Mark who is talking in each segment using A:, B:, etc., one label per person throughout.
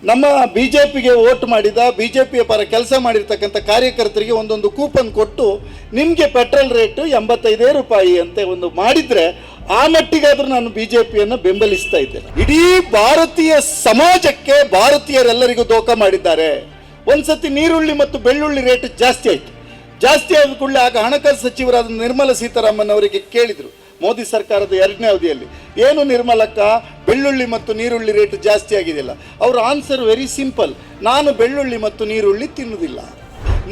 A: ನಮ್ಮ ಬಿಜೆಪಿಗೆ ವೋಟ್ ಮಾಡಿದ ಬಿಜೆಪಿಯ ಪರ ಕೆಲಸ ಮಾಡಿರ್ತಕ್ಕಂಥ ಕಾರ್ಯಕರ್ತರಿಗೆ ಒಂದೊಂದು ಕೂಪನ್ ಕೊಟ್ಟು ನಿಮಗೆ ಪೆಟ್ರೋಲ್ ರೇಟು 85 ರೂಪಾಯಿ ಅಂತ ಒಂದು ಮಾಡಿದ್ರೆ ಆ ಮಟ್ಟಿಗಾದ್ರೂ ನಾನು ಬಿಜೆಪಿಯನ್ನು ಬೆಂಬಲಿಸ್ತಾ ಇದ್ದೇನೆ. ಇಡೀ ಭಾರತೀಯ ಸಮಾಜಕ್ಕೆ ಭಾರತೀಯರೆಲ್ಲರಿಗೂ ದೋಖ ಮಾಡಿದ್ದಾರೆ. ಒಂದ್ಸತಿ ನೀರುಳ್ಳಿ ಮತ್ತು ಬೆಳ್ಳುಳ್ಳಿ ರೇಟ್ ಜಾಸ್ತಿ ಆಯಿತು. ಜಾಸ್ತಿ ಆದ ಕೂಡಲೇ ಆಗ ಹಣಕಾಸು ಸಚಿವರಾದ ನಿರ್ಮಲಾ ಸೀತಾರಾಮನ್ ಅವರಿಗೆ ಕೇಳಿದರು ಮೋದಿ ಸರ್ಕಾರದ 2ನೇ ಅವಧಿಯಲ್ಲಿ, ಏನು ನಿರ್ಮಲಕ್ಕ ಬೆಳ್ಳುಳ್ಳಿ ಮತ್ತು ನೀರುಳ್ಳಿ ರೇಟ್ ಜಾಸ್ತಿ ಆಗಿದೆಯಲ್ಲ? ಅವರ ಆನ್ಸರ್ ವೆರಿ ಸಿಂಪಲ್, ನಾನು ಬೆಳ್ಳುಳ್ಳಿ ಮತ್ತು ನೀರುಳ್ಳಿ ತಿನ್ನುವುದಿಲ್ಲ.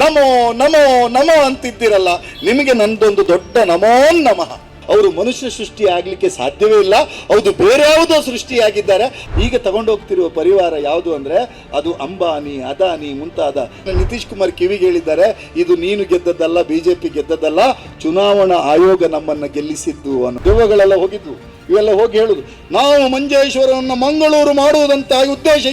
A: ನಮೋ ನಮೋ ನಮೋ ಅಂತಿದ್ದೀರಲ್ಲ, ನಿಮಗೆ ನಂದೊಂದು ದೊಡ್ಡ ನಮೋ ನಮಃ. ಅವರು ಮನುಷ್ಯ ಸೃಷ್ಟಿ ಆಗಲಿಕ್ಕೆ ಸಾಧ್ಯವೇ ಇಲ್ಲ, ಹೌದು ಬೇರೆ ಯಾವುದೋ ಸೃಷ್ಟಿಯಾಗಿದ್ದಾರೆ. ಈಗ ತಗೊಂಡೋಗ್ತಿರುವ ಪರಿವಾರ ಯಾವುದು ಅಂದರೆ ಅದು ಅಂಬಾನಿ, ಅದಾನಿ ಮುಂತಾದ. ನಿತೀಶ್ ಕುಮಾರ್ ಕಿವಿಗೆ ಹೇಳಿದ್ದಾರೆ, ಇದು ನೀನು ಗೆದ್ದದ್ದಲ್ಲ, ಬಿಜೆಪಿ ಗೆದ್ದದ್ದಲ್ಲ, ಚುನಾವಣಾ ಆಯೋಗ ನಮ್ಮನ್ನು ಗೆಲ್ಲಿಸಿದ್ದು ಅನ್ನೋ ದೆವ್ವಗಳೆಲ್ಲ ಹೋಗಿದ್ವು. ಇವೆಲ್ಲ ಹೋಗಿ ಹೇಳುದು, ನಾವು ಮಂಜೇಶ್ವರವನ್ನು ಮಂಗಳೂರು ಮಾಡುವುದಂತ ಉದ್ದೇಶ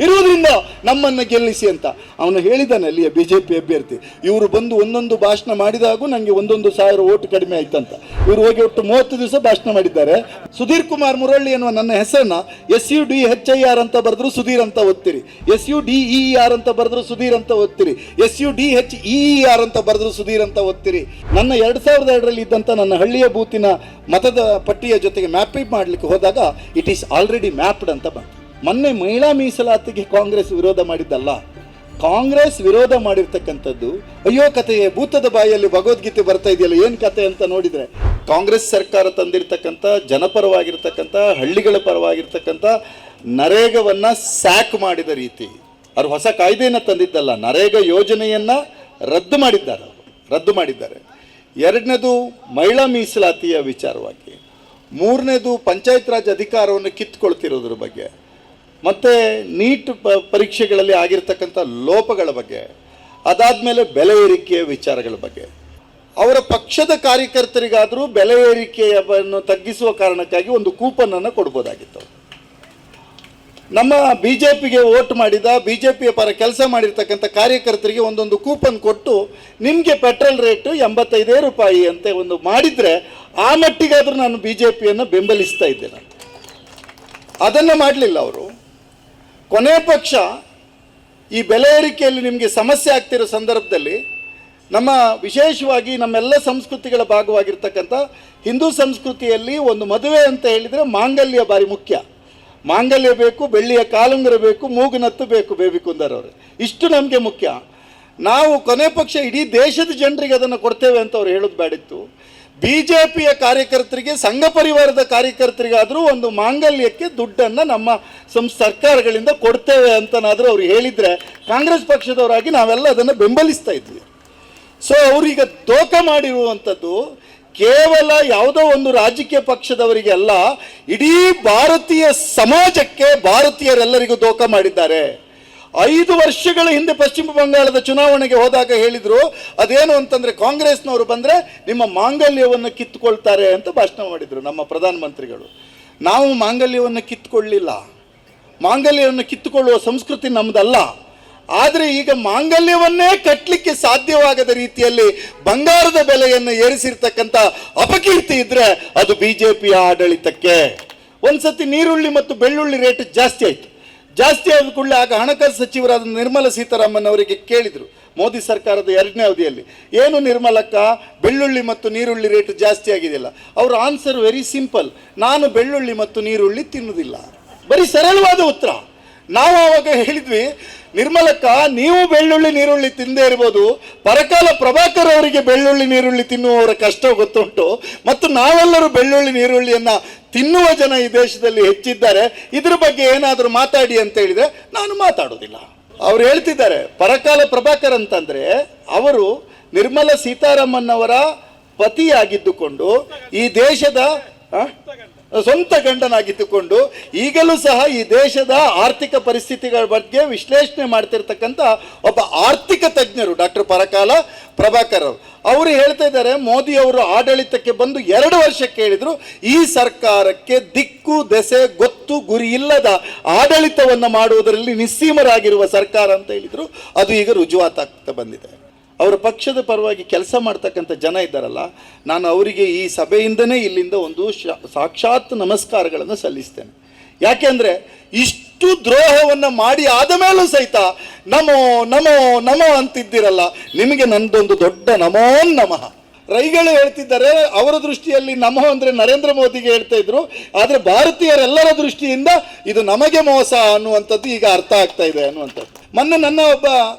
A: ಇರುವುದರಿಂದ ನಮ್ಮನ್ನು ಗೆಲ್ಲಿಸಿ ಅಂತ ಅವನು ಹೇಳಿದ್ದಾನೆ. ಅಲ್ಲಿಯ ಬಿಜೆಪಿ ಅಭ್ಯರ್ಥಿ ಇವರು ಬಂದು ಒಂದೊಂದು ಭಾಷಣ ಮಾಡಿದಾಗೂ ನನಗೆ 1,000 ಓಟ್ ಕಡಿಮೆ ಆಯ್ತಂತ. ಇವರು ಹೋಗಿ ಒಟ್ಟು 30 ದಿವಸ ಭಾಷಣ ಮಾಡಿದ್ದಾರೆ. ಸುಧೀರ್ ಕುಮಾರ್ ಮುರಳ್ಳಿ ಎನ್ನುವ ನನ್ನ ಹೆಸರನ್ನ SUDHIR ಅಂತ ಬರೆದ್ರು ಸುಧೀರ್ ಅಂತ ಓದ್ತೀರಿ, SUDER ಅಂತ ಬರೆದ್ರು ಸುಧೀರ್ ಅಂತ ಓದ್ತೀರಿ, SUDHER ಅಂತ ಬರೆದ್ರು ಸುಧೀರ್ ಅಂತ ಓದ್ತೀರಿ. ನನ್ನ 2002ರಲ್ಲಿ ಇದ್ದಂಥ ನನ್ನ ಹಳ್ಳಿಯ ಬೂತಿನ ಮತದ ಪಟ್ಟಿಯ ಜೊತೆಗೆ ಮ್ಯಾಪಿಂಗ್ ಮಾಡಲಿಕ್ಕೆ ಹೋದಾಗ ಇಟ್ ಈಸ್ ಆಲ್ರೆಡಿ ಮ್ಯಾಪ್ಡ್ ಅಂತ ಬಂತು. ಮೊನ್ನೆ ಮಹಿಳಾ ಮೀಸಲಾತಿಗೆ ಕಾಂಗ್ರೆಸ್ ವಿರೋಧ ಮಾಡಿದ್ದಲ್ಲ, ಕಾಂಗ್ರೆಸ್ ವಿರೋಧ ಮಾಡಿರ್ತಕ್ಕಂಥದ್ದು ಅಯ್ಯೋ ಕಥೆಯೇ, ಭೂತದ ಬಾಯಿಯಲ್ಲಿ ಭಗವದ್ಗೀತೆ ಬರ್ತಾ ಇದೆಯಲ್ಲ ಏನು ಕತೆ ಅಂತ ನೋಡಿದರೆ, ಕಾಂಗ್ರೆಸ್ ಸರ್ಕಾರ ತಂದಿರತಕ್ಕಂಥ ಜನಪರವಾಗಿರ್ತಕ್ಕಂಥ ಹಳ್ಳಿಗಳ ಪರವಾಗಿರ್ತಕ್ಕಂಥ ನರೇಗವನ್ನು ಸ್ಯಾಕ್ ಮಾಡಿದ ರೀತಿ. ಅವರು ಹೊಸ ಕಾಯ್ದೆಯನ್ನು ತಂದಿದ್ದಲ್ಲ, ನರೇಗಾ ಯೋಜನೆಯನ್ನು ರದ್ದು ಮಾಡಿದ್ದಾರೆ. 2ನೇದು ಮಹಿಳಾ ಮೀಸಲಾತಿಯ ವಿಚಾರವಾಗಿ, 3ನೇದು ಪಂಚಾಯತ್ ರಾಜ್ ಅಧಿಕಾರವನ್ನು ಕಿತ್ತುಕೊಳ್ತಿರೋದ್ರ ಬಗ್ಗೆ, ಮತ್ತು ನೀಟ್ ಪರೀಕ್ಷೆಗಳಲ್ಲಿ ಆಗಿರ್ತಕ್ಕಂಥ ಲೋಪಗಳ ಬಗ್ಗೆ, ಅದಾದಮೇಲೆ ಬೆಲೆ ಏರಿಕೆಯ ವಿಚಾರಗಳ ಬಗ್ಗೆ. ಅವರ ಪಕ್ಷದ ಕಾರ್ಯಕರ್ತರಿಗಾದರೂ ಬೆಲೆ ಏರಿಕೆಯನ್ನು ತಗ್ಗಿಸುವ ಕಾರಣಕ್ಕಾಗಿ ಒಂದು ಕೂಪನನ್ನು ಕೊಡ್ಬೋದಾಗಿತ್ತು. ನಮ್ಮ ಬಿಜೆಪಿಗೆ ವೋಟ್ ಮಾಡಿದ ಬಿಜೆಪಿಯ ಪರ ಕೆಲಸ ಮಾಡಿರ್ತಕ್ಕಂಥ ಕಾರ್ಯಕರ್ತರಿಗೆ ಒಂದೊಂದು ಕೂಪನ್ ಕೊಟ್ಟು ನಿಮಗೆ ಪೆಟ್ರೋಲ್ ರೇಟು 85 ರೂಪಾಯಿ ಅಂತ ಒಂದು ಮಾಡಿದರೆ ಆ ಮಟ್ಟಿಗಾದರೂ ನಾನು ಬಿಜೆಪಿಯನ್ನು ಬೆಂಬಲಿಸ್ತಾ ಇದ್ದೇನೆ. ಅದನ್ನು ಮಾಡಲಿಲ್ಲ ಅವರು. ಕೊನೆ ಪಕ್ಷ ಈ ಬೆಲೆ ಏರಿಕೆಯಲ್ಲಿ ನಿಮಗೆ ಸಮಸ್ಯೆ ಆಗ್ತಿರೋ ಸಂದರ್ಭದಲ್ಲಿ ವಿಶೇಷವಾಗಿ ನಮ್ಮೆಲ್ಲ ಸಂಸ್ಕೃತಿಗಳ ಭಾಗವಾಗಿರ್ತಕ್ಕಂಥ ಹಿಂದೂ ಸಂಸ್ಕೃತಿಯಲ್ಲಿ ಒಂದು ಮದುವೆ ಅಂತ ಹೇಳಿದರೆ ಮಾಂಗಲ್ಯ ಭಾರಿ ಮುಖ್ಯ. ಮಾಂಗಲ್ಯ ಬೇಕು, ಬೆಳ್ಳಿಯ ಕಾಲುಂಗುರ ಬೇಕು, ಮೂಗುನತ್ತು ಬೇಕು, ಬೇಬಿ ಕುಂದರ್ ಅವರು, ಇಷ್ಟು ನಮಗೆ ಮುಖ್ಯ. ನಾವು ಕೊನೆ ಪಕ್ಷ ಇಡೀ ದೇಶದ ಜನರಿಗೆ ಅದನ್ನು ಕೊಡ್ತೇವೆ ಅಂತ ಅವ್ರು ಹೇಳೋದು ಬೇಡಿತ್ತು. ಬಿಜೆಪಿಯ ಕಾರ್ಯಕರ್ತರಿಗೆ, ಸಂಘ ಪರಿವಾರದ ಕಾರ್ಯಕರ್ತರಿಗಾದರೂ ಒಂದು ಮಾಂಗಲ್ಯಕ್ಕೆ ದುಡ್ಡನ್ನು ನಮ್ಮ ಸರ್ಕಾರಗಳಿಂದ ಕೊಡ್ತೇವೆ ಅಂತನಾದರೂ ಅವ್ರು ಹೇಳಿದರೆ ಕಾಂಗ್ರೆಸ್ ಪಕ್ಷದವರಾಗಿ ನಾವೆಲ್ಲ ಅದನ್ನು ಬೆಂಬಲಿಸ್ತಾ ಇದ್ವಿ. ಸೊ ಅವರೀಗ ದೋಖ ಮಾಡಿರುವಂಥದ್ದು ಕೇವಲ ಯಾವುದೋ ಒಂದು ರಾಜಕೀಯ ಪಕ್ಷದವರಿಗೆ ಅಲ್ಲ, ಇಡೀ ಭಾರತೀಯ ಸಮಾಜಕ್ಕೆ ಭಾರತೀಯರೆಲ್ಲರಿಗೂ ದೋಖ ಮಾಡಿದ್ದಾರೆ. 5 ವರ್ಷಗಳ ಹಿಂದೆ ಪಶ್ಚಿಮ ಬಂಗಾಳದ ಚುನಾವಣೆಗೆ ಹೋದಾಗ ಹೇಳಿದರು, ಅದೇನು ಅಂತಂದರೆ ಕಾಂಗ್ರೆಸ್ನವರು ಬಂದರೆ ನಿಮ್ಮ ಮಾಂಗಲ್ಯವನ್ನು ಕಿತ್ತುಕೊಳ್ತಾರೆ ಅಂತ ಭಾಷಣ ಮಾಡಿದರು ನಮ್ಮ ಪ್ರಧಾನಮಂತ್ರಿಗಳು. ನಾವು ಮಾಂಗಲ್ಯವನ್ನು ಕಿತ್ತುಕೊಳ್ಳಲಿಲ್ಲ, ಮಾಂಗಲ್ಯವನ್ನು ಕಿತ್ತುಕೊಳ್ಳುವ ಸಂಸ್ಕೃತಿ ನಮ್ಮದಲ್ಲ. ಆದರೆ ಈಗ ಮಾಂಗಲ್ಯವನ್ನೇ ಕಟ್ಟಲಿಕ್ಕೆ ಸಾಧ್ಯವಾಗದ ರೀತಿಯಲ್ಲಿ ಬಂಗಾರದ ಬೆಲೆಯನ್ನು ಏರಿಸಿರ್ತಕ್ಕಂಥ ಅಪಕೀರ್ತಿ ಇದ್ದರೆ ಅದು ಬಿಜೆಪಿಯ ಆಡಳಿತಕ್ಕೆ. ಒಂದ್ಸತಿ ನೀರುಳ್ಳಿ ಮತ್ತು ಬೆಳ್ಳುಳ್ಳಿ ರೇಟ್ ಜಾಸ್ತಿ ಆಯಿತು. ಜಾಸ್ತಿ ಆದ ಕೂಡಲೇ ಆಗ ಹಣಕಾಸು ಸಚಿವರಾದ ನಿರ್ಮಲಾ ಸೀತಾರಾಮನ್ ಅವರಿಗೆ ಕೇಳಿದರು ಮೋದಿ ಸರ್ಕಾರದ 2ನೇ ಅವಧಿಯಲ್ಲಿ, ಏನು ನಿರ್ಮಲಕ್ಕ ಬೆಳ್ಳುಳ್ಳಿ ಮತ್ತು ನೀರುಳ್ಳಿ ರೇಟ್ ಜಾಸ್ತಿ ಆಗಿದೆಯಲ್ಲ? ಅವರ ಆನ್ಸರ್ ವೆರಿ ಸಿಂಪಲ್, ನಾನು ಬೆಳ್ಳುಳ್ಳಿ ಮತ್ತು ನೀರುಳ್ಳಿ ತಿನ್ನುವುದಿಲ್ಲ. ಬರೀ ಸರಳವಾದ ಉತ್ತರ. ನಾವು ಆವಾಗ ಹೇಳಿದ್ವಿ, ನಿರ್ಮಲಕ್ಕ ನೀವು ಬೆಳ್ಳುಳ್ಳಿ ನೀರುಳ್ಳಿ ತಿಂದೇ ಇರ್ಬೋದು, ಪರಕಾಲ ಪ್ರಭಾಕರ್ ಅವರಿಗೆ ಬೆಳ್ಳುಳ್ಳಿ ನೀರುಳ್ಳಿ ತಿನ್ನುವವರ ಕಷ್ಟ ಗೊತ್ತುಂಟು, ಮತ್ತು ನಾವೆಲ್ಲರೂ ಬೆಳ್ಳುಳ್ಳಿ ನೀರುಳ್ಳಿಯನ್ನು ತಿನ್ನುವ ಜನ ಈ ದೇಶದಲ್ಲಿ ಹೆಚ್ಚಿದ್ದಾರೆ. ಇದ್ರ ಬಗ್ಗೆ ಏನಾದರೂ ಮಾತಾಡಿ ಅಂತ ಹೇಳಿದರೆ ನಾನು ಮಾತಾಡೋದಿಲ್ಲ. ಅವ್ರು ಹೇಳ್ತಿದ್ದಾರೆ, ಪರಕಾಲ ಪ್ರಭಾಕರ್ ಅಂತಂದರೆ ಅವರು ನಿರ್ಮಲಾ ಸೀತಾರಾಮನ್ ಅವರ ಪತಿಯಾಗಿದ್ದುಕೊಂಡು ಈ ದೇಶದ ಸ್ವಂತ ಗಂಡನಾಗಿದ್ದುಕೊಂಡು ಈಗಲೂ ಸಹ ಈ ದೇಶದ ಆರ್ಥಿಕ ಪರಿಸ್ಥಿತಿಗಳ ಬಗ್ಗೆ ವಿಶ್ಲೇಷಣೆ ಮಾಡ್ತಿರ್ತಕ್ಕಂಥ ಒಬ್ಬ ಆರ್ಥಿಕ ತಜ್ಞರು ಡಾಕ್ಟರ್ ಪರಕಾಲ ಪ್ರಭಾಕರ್ ಅವರು ಹೇಳ್ತಾ ಇದ್ದಾರೆ, ಮೋದಿ ಅವರು ಆಡಳಿತಕ್ಕೆ ಬಂದು 2 ವರ್ಷ ಕೇಳಿದ್ರು, ಈ ಸರ್ಕಾರಕ್ಕೆ ದಿಕ್ಕು ದೆಸೆ ಗೊತ್ತು ಗುರಿ ಇಲ್ಲದ ಆಡಳಿತವನ್ನು ಮಾಡುವುದರಲ್ಲಿ ನಿಸ್ಸೀಮರಾಗಿರುವ ಸರ್ಕಾರ ಅಂತ ಹೇಳಿದರು. ಅದು ಈಗ ರುಜುವಾತಾಗ್ತಾ ಬಂದಿದೆ. ಅವರ ಪಕ್ಷದ ಪರವಾಗಿ ಕೆಲಸ ಮಾಡ್ತಕ್ಕಂಥ ಜನ ಇದ್ದಾರಲ್ಲ, ನಾನು ಅವರಿಗೆ ಈ ಸಭೆಯಿಂದನೇ ಇಲ್ಲಿಂದ ಒಂದು ಸಾಕ್ಷಾತ್ ನಮಸ್ಕಾರಗಳನ್ನು ಸಲ್ಲಿಸ್ತೇನೆ. ಯಾಕೆಂದರೆ ಇಷ್ಟು ಇಷ್ಟು ದ್ರೋಹವನ್ನು ಮಾಡಿ ಆದ ಮೇಲೂ ಸಹಿತ ನಮೋ ನಮೋ ನಮೋ ಅಂತಿದ್ದೀರಲ್ಲ, ನಿಮಗೆ ನಂದೊಂದು ದೊಡ್ಡ ನಮೋ ನಮಃ. ರೈಗಳು ಹೇಳ್ತಿದ್ದಾರೆ, ಅವರ ದೃಷ್ಟಿಯಲ್ಲಿ ನಮೋ ಅಂದರೆ ನರೇಂದ್ರ ಮೋದಿಗೆ ಹೇಳ್ತಾ ಇದ್ರು, ಆದರೆ ಭಾರತೀಯರೆಲ್ಲರ ದೃಷ್ಟಿಯಿಂದ ಇದು ನಮಗೆ ಮೋಸ ಅನ್ನುವಂಥದ್ದು ಈಗ ಅರ್ಥ ಆಗ್ತಾ ಇದೆ ಅನ್ನುವಂಥದ್ದು. ಮೊನ್ನೆ ನನ್ನ ಒಬ್ಬ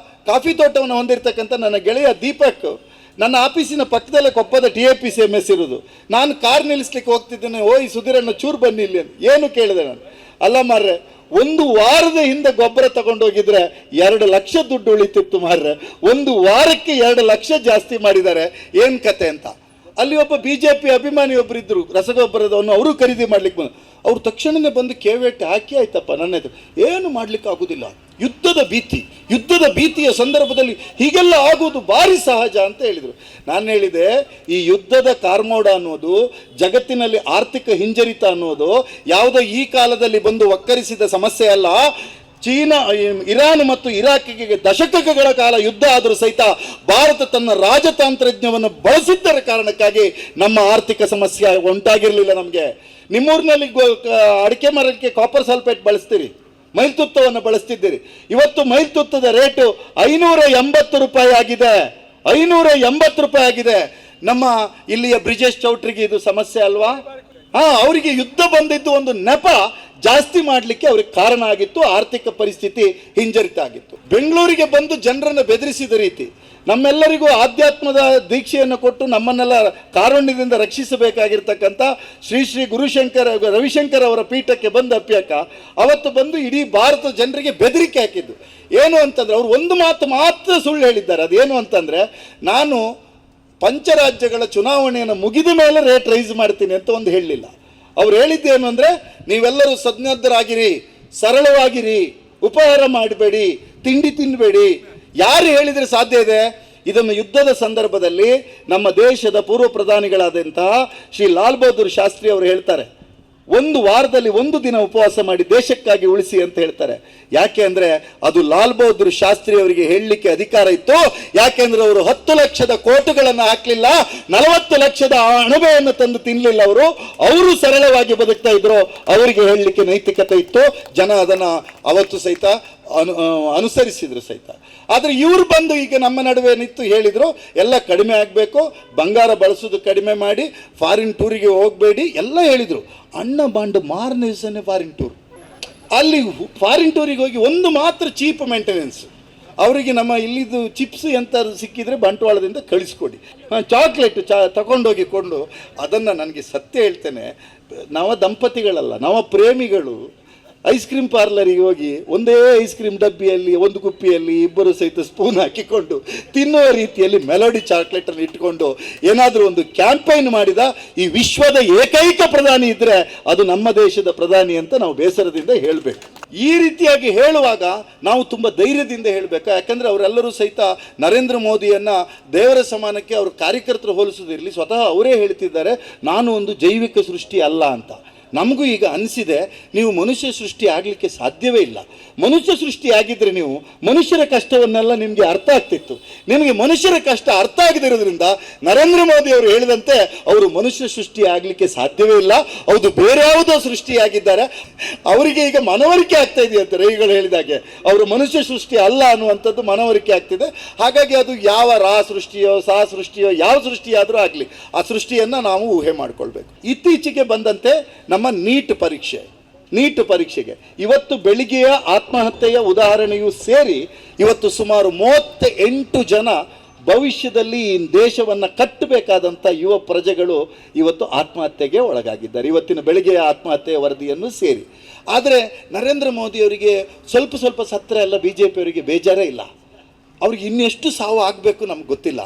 A: ಕಾಫಿ ತೋಟವನ್ನು ಹೊಂದಿರತಕ್ಕಂಥ ನನ್ನ ಗೆಳೆಯ ದೀಪಕ್ ನನ್ನ ಆಫೀಸಿನ ಪಕ್ಕದಲ್ಲೇ ಕೊಪ್ಪದ TAPCMS ಇರೋದು. ನಾನು ಕಾರ್ ನಿಲ್ಲಿಸ್ಲಿಕ್ಕೆ ಹೋಗ್ತಿದ್ದೇನೆ, ಓಯ್ ಸುಧೀರಣ್ಣ ಚೂರು ಬನ್ನಿ ಇಲ್ಲಿ ಅಂತ. ಏನು ಕೇಳಿದೆ ನಾನು, ಅಲ್ಲ ಮಾರ್ರೆ, ಒಂದು ವಾರದ ಹಿಂದೆ ಗೊಬ್ಬರ ತಗೊಂಡೋಗಿದ್ರೆ 2 ಲಕ್ಷ ದುಡ್ಡು ಉಳಿತಿತ್ತು ಮಾರ್ರೆ, ಒಂದು ವಾರಕ್ಕೆ 2 ಲಕ್ಷ ಜಾಸ್ತಿ ಮಾಡಿದ್ದಾರೆ, ಏನು ಕತೆ ಅಂತ. ಅಲ್ಲಿ ಒಬ್ಬ BJP ಅಭಿಮಾನಿ ಒಬ್ಬರು ಇದ್ದರು, ರಸಗೊಬ್ಬರದವನು, ಅವರು ಖರೀದಿ ಮಾಡ್ಲಿಕ್ಕೆ ಬಂದು ಅವ್ರು ತಕ್ಷಣವೇ ಬಂದು ಕೇವೆಟ್ಟು ಹಾಕಿ, ಆಯ್ತಪ್ಪ ನನ್ನ ಎದುರು ಏನು ಮಾಡ್ಲಿಕ್ಕೆ ಆಗೋದಿಲ್ಲ, ಯುದ್ಧದ ಭೀತಿಯ ಸಂದರ್ಭದಲ್ಲಿ ಹೀಗೆಲ್ಲ ಆಗೋದು ಭಾರಿ ಸಹಜ ಅಂತ ಹೇಳಿದರು. ನಾನು ಹೇಳಿದೆ, ಈ ಯುದ್ಧದ ಕಾರ್ಮೋಡ ಅನ್ನೋದು, ಜಗತ್ತಿನಲ್ಲಿ ಆರ್ಥಿಕ ಹಿಂಜರಿತ ಅನ್ನೋದು ಯಾವುದೋ ಈ ಕಾಲದಲ್ಲಿ ಬಂದು ಒಕ್ಕರಿಸಿದ ಸಮಸ್ಯೆ ಅಲ್ಲ. ಚೀನಾ, ಇರಾನ್ ಮತ್ತು ಇರಾಕಿಗೆ ದಶಕಗಳ ಕಾಲ ಯುದ್ಧ ಆದರೂ ಸಹಿತ ಭಾರತ ತನ್ನ ರಾಜತಾಂತ್ರಜ್ಞವನ್ನು ಬಳಸಿದ್ದರ ಕಾರಣಕ್ಕಾಗಿ ನಮ್ಮ ಆರ್ಥಿಕ ಸಮಸ್ಯೆ ಉಂಟಾಗಿರಲಿಲ್ಲ ನಮಗೆ. ನಿಮ್ಮೂರಿನಲ್ಲಿ ಅಡಿಕೆ ಮರಕ್ಕೆ ಕಾಪರ್ ಸಲ್ಫೇಟ್ ಬಳಸ್ತೀರಿ, ಮೈಲ್ತುತ್ತವನ್ನು ಬಳಸ್ತಿದ್ದೀರಿ. ಇವತ್ತು ಮೈಲ್ತುತ್ತದ ರೇಟು 580 ರೂಪಾಯಿ ಆಗಿದೆ, 580 ರೂಪಾಯಿ ಆಗಿದೆ. ನಮ್ಮ ಇಲ್ಲಿಯ ಬ್ರಿಜೇಶ್ ಚೌಟ್ರಿಗೆ ಇದು ಸಮಸ್ಯೆ ಅಲ್ವಾ? ಅವರಿಗೆ ಯುದ್ಧ ಬಂದಿದ್ದು ಒಂದು ನೆಪ ಜಾಸ್ತಿ ಮಾಡಲಿಕ್ಕೆ ಅವ್ರಿಗೆ ಕಾರಣ ಆಗಿತ್ತು, ಆರ್ಥಿಕ ಪರಿಸ್ಥಿತಿ ಹಿಂಜರಿತ ಆಗಿತ್ತು. ಬೆಂಗಳೂರಿಗೆ ಬಂದು ಜನರನ್ನು ಬೆದರಿಸಿದ ರೀತಿ, ನಮ್ಮೆಲ್ಲರಿಗೂ ಆಧ್ಯಾತ್ಮದ ದೀಕ್ಷೆಯನ್ನು ಕೊಟ್ಟು ನಮ್ಮನ್ನೆಲ್ಲ ಕಾರುಣ್ಯದಿಂದ ರಕ್ಷಿಸಬೇಕಾಗಿರ್ತಕ್ಕಂಥ ಶ್ರೀ ಶ್ರೀ ರವಿಶಂಕರ್ ಅವರ ಪೀಠಕ್ಕೆ ಬಂದ ಅಪ್ಯಕ ಅವತ್ತು ಬಂದು ಇಡೀ ಭಾರತ ಜನರಿಗೆ ಬೆದರಿಕೆ ಹಾಕಿದ್ದು. ಏನು ಅಂತಂದರೆ, ಅವರು ಒಂದು ಮಾತು ಮಾತ್ರ ಸುಳ್ಳು ಹೇಳಿದ್ದಾರೆ. ಅದೇನು ಅಂತಂದರೆ, ನಾನು ಪಂಚರಾಜ್ಯಗಳ ಚುನಾವಣೆಯನ್ನು ಮುಗಿದ ಮೇಲೆ ರೇಟ್ ರೈಸ್ ಮಾಡ್ತೀನಿ ಅಂತ ಒಂದು ಹೇಳಲಿಲ್ಲ. ಅವ್ರು ಹೇಳಿದ್ದೇನು ಅಂದರೆ, ನೀವೆಲ್ಲರೂ ಸಜ್ಞಾದ್ಧರಾಗಿರಿ, ಸರಳವಾಗಿರಿ, ಉಪಹಾರ ಮಾಡಬೇಡಿ, ತಿಂಡಿ ತಿನ್ನಬೇಡಿ. ಯಾರು ಹೇಳಿದರೆ ಸಾಧ್ಯ ಇದೆ? ಇದನ್ನು ಯುದ್ಧದ ಸಂದರ್ಭದಲ್ಲಿ ನಮ್ಮ ದೇಶದ ಪೂರ್ವ ಪ್ರಧಾನಿಗಳಾದಂತಹ ಶ್ರೀ ಲಾಲ್ ಬಹದ್ದೂರ್ ಶಾಸ್ತ್ರಿ ಅವರು ಹೇಳ್ತಾರೆ, ಒಂದು ವಾರದಲ್ಲಿ ಒಂದು ದಿನ ಉಪವಾಸ ಮಾಡಿ ದೇಶಕ್ಕಾಗಿ ಉಳಿಸಿ ಅಂತ ಹೇಳ್ತಾರೆ. ಯಾಕೆ ಅಂದರೆ ಅದು ಲಾಲ್ ಬಹದ್ದೂರ್ ಶಾಸ್ತ್ರಿ ಅವರಿಗೆ ಹೇಳಲಿಕ್ಕೆ ಅಧಿಕಾರ ಇತ್ತು. ಯಾಕೆಂದ್ರೆ ಅವರು 10 ಲಕ್ಷದ ಕೋಟುಗಳನ್ನು ಹಾಕಲಿಲ್ಲ, 40 ಲಕ್ಷದ ಅಣಬೆಯನ್ನು ತಂದು ತಿನ್ನಲಿಲ್ಲ. ಅವರು ಸರಳವಾಗಿ ಬದುಕ್ತಾ ಇದ್ರು, ಅವರಿಗೆ ಹೇಳಲಿಕ್ಕೆ ನೈತಿಕತೆ ಇತ್ತು. ಜನ ಅದನ್ನು ಅವತ್ತು ಸಹಿತ ಅನುಸರಿಸಿದ್ರು ಸಹಿತ. ಆದರೆ ಇವರು ಬಂದು ಈಗ ನಮ್ಮ ನಡುವೆ ನಿಂತು ಹೇಳಿದರು, ಎಲ್ಲ ಕಡಿಮೆ ಆಗಬೇಕು, ಬಂಗಾರ ಬಳಸೋದು ಕಡಿಮೆ ಮಾಡಿ, ಫಾರಿನ್ ಟೂರಿಗೆ ಹೋಗಬೇಡಿ ಎಲ್ಲ ಹೇಳಿದರು. ಅಣ್ಣ ಬಾಂಡು ಮಾರನೇ ದಿವಸನೇ ಫಾರಿನ್ ಟೂರ್. ಅಲ್ಲಿ ಫಾರಿನ್ ಟೂರಿಗೆ ಹೋಗಿ ಒಂದು ಮಾತ್ರ ಚೀಪ್ ಮೇಂಟೆನೆನ್ಸ್. ಅವರಿಗೆ ನಮ್ಮ ಇಲ್ಲಿದ್ದು ಚಿಪ್ಸ್ ಎಂಥದ್ದು ಸಿಕ್ಕಿದರೆ ಬಂಟ್ವಾಳದಿಂದ ಕಳಿಸ್ಕೊಡಿ, ಚಾಕ್ಲೇಟ್ ತಗೊಂಡೋಗಿ ಕೊಂಡು. ಅದನ್ನು ನನಗೆ ಸತ್ಯ ಹೇಳ್ತೇನೆ, ನವ ದಂಪತಿಗಳಲ್ಲ, ನವ ಪ್ರೇಮಿಗಳು ಐಸ್ ಕ್ರೀಮ್ ಪಾರ್ಲರಿಗೆ ಹೋಗಿ ಒಂದೇ ಐಸ್ ಕ್ರೀಮ್ ಡಬ್ಬಿಯಲ್ಲಿ ಒಂದು ಕುಪ್ಪಿಯಲ್ಲಿ ಇಬ್ಬರು ಸಹಿತ ಸ್ಪೂನ್ ಹಾಕಿಕೊಂಡು ತಿನ್ನುವ ರೀತಿಯಲ್ಲಿ ಮೆಲೋಡಿ ಚಾಕ್ಲೇಟನ್ನು ಇಟ್ಕೊಂಡು ಏನಾದರೂ ಒಂದು ಕ್ಯಾಂಪೈನ್ ಮಾಡಿದ ಈ ವಿಶ್ವದ ಏಕೈಕ ಪ್ರಧಾನಿ ಇದ್ದರೆ ಅದು ನಮ್ಮ ದೇಶದ ಪ್ರಧಾನಿ ಅಂತ ನಾವು ಬೇಸರದಿಂದ ಹೇಳಬೇಕು. ಈ ರೀತಿಯಾಗಿ ಹೇಳುವಾಗ ನಾವು ತುಂಬ ಧೈರ್ಯದಿಂದ ಹೇಳಬೇಕು. ಯಾಕಂದರೆ ಅವರೆಲ್ಲರೂ ಸಹಿತ ನರೇಂದ್ರ ಮೋದಿಯನ್ನು ದೇವರ ಸಮಾನಕ್ಕೆ ಅವ್ರ ಕಾರ್ಯಕರ್ತರು ಹೋಲಿಸೋದಿರಲಿ, ಸ್ವತಃ ಅವರೇ ಹೇಳ್ತಿದ್ದಾರೆ, ನಾನು ಒಂದು ಜೈವಿಕ ಸೃಷ್ಟಿ ಅಲ್ಲ ಅಂತ. ನಮಗೂ ಈಗ ಅನಿಸಿದೆ, ನೀವು ಮನುಷ್ಯ ಸೃಷ್ಟಿ ಆಗಲಿಕ್ಕೆ ಸಾಧ್ಯವೇ ಇಲ್ಲ. ಮನುಷ್ಯ ಸೃಷ್ಟಿ ಆಗಿದ್ದರೆ ನೀವು ಮನುಷ್ಯರ ಕಷ್ಟವನ್ನೆಲ್ಲ ನಿಮಗೆ ಅರ್ಥ ಆಗ್ತಿತ್ತು. ನಿಮಗೆ ಮನುಷ್ಯರ ಕಷ್ಟ ಅರ್ಥ ಆಗದಿರೋದ್ರಿಂದ ನರೇಂದ್ರ ಮೋದಿ ಅವರು ಹೇಳಿದಂತೆ ಅವರು ಮನುಷ್ಯ ಸೃಷ್ಟಿ ಆಗಲಿಕ್ಕೆ ಸಾಧ್ಯವೇ ಇಲ್ಲ, ಹೌದು ಬೇರೆ ಯಾವುದೋ ಸೃಷ್ಟಿಯಾಗಿದ್ದಾರೆ. ಅವರಿಗೆ ಈಗ ಮನವರಿಕೆ ಆಗ್ತಾ ಇದೆಯಂತೆ, ರೈಗಳು ಹೇಳಿದಾಗೆ ಅವರು ಮನುಷ್ಯ ಸೃಷ್ಟಿ ಅಲ್ಲ ಅನ್ನುವಂಥದ್ದು ಮನವರಿಕೆ ಆಗ್ತಿದೆ. ಹಾಗಾಗಿ ಅದು ಯಾವ ಸೃಷ್ಟಿಯೋ ಸೃಷ್ಟಿಯೋ ಯಾವ ಸೃಷ್ಟಿಯಾದರೂ ಆಗಲಿ, ಆ ಸೃಷ್ಟಿಯನ್ನು ನಾವು ಊಹೆ ಮಾಡಿಕೊಳ್ಬೇಕು. ಇತ್ತೀಚೆಗೆ ಬಂದಂತೆ ನಮ್ಮ ನೀಟ್ ಪರೀಕ್ಷೆಗೆ ಇವತ್ತು ಬೆಳಿಗ್ಗೆಯ ಆತ್ಮಹತ್ಯೆಯ ಉದಾಹರಣೆಯೂ ಸೇರಿ ಇವತ್ತು ಸುಮಾರು 38 ಜನ ಭವಿಷ್ಯದಲ್ಲಿ ಈ ದೇಶವನ್ನು ಕಟ್ಟಬೇಕಾದಂಥ ಯುವ ಪ್ರಜೆಗಳು ಇವತ್ತು ಆತ್ಮಹತ್ಯೆಗೆ ಒಳಗಾಗಿದ್ದಾರೆ, ಇವತ್ತಿನ ಬೆಳಿಗ್ಗೆಯ ಆತ್ಮಹತ್ಯೆಯ ವರದಿಯನ್ನು ಸೇರಿ. ಆದರೆ ನರೇಂದ್ರ ಮೋದಿಯವರಿಗೆ ಸ್ವಲ್ಪ ಸತ್ರ ಎಲ್ಲ BJP ಅವರಿಗೆ ಬೇಜಾರೇ ಇಲ್ಲ. ಅವ್ರಿಗೆ ಇನ್ನೆಷ್ಟು ಸಾವು ಆಗಬೇಕು ನಮ್ಗೆ ಗೊತ್ತಿಲ್ಲ.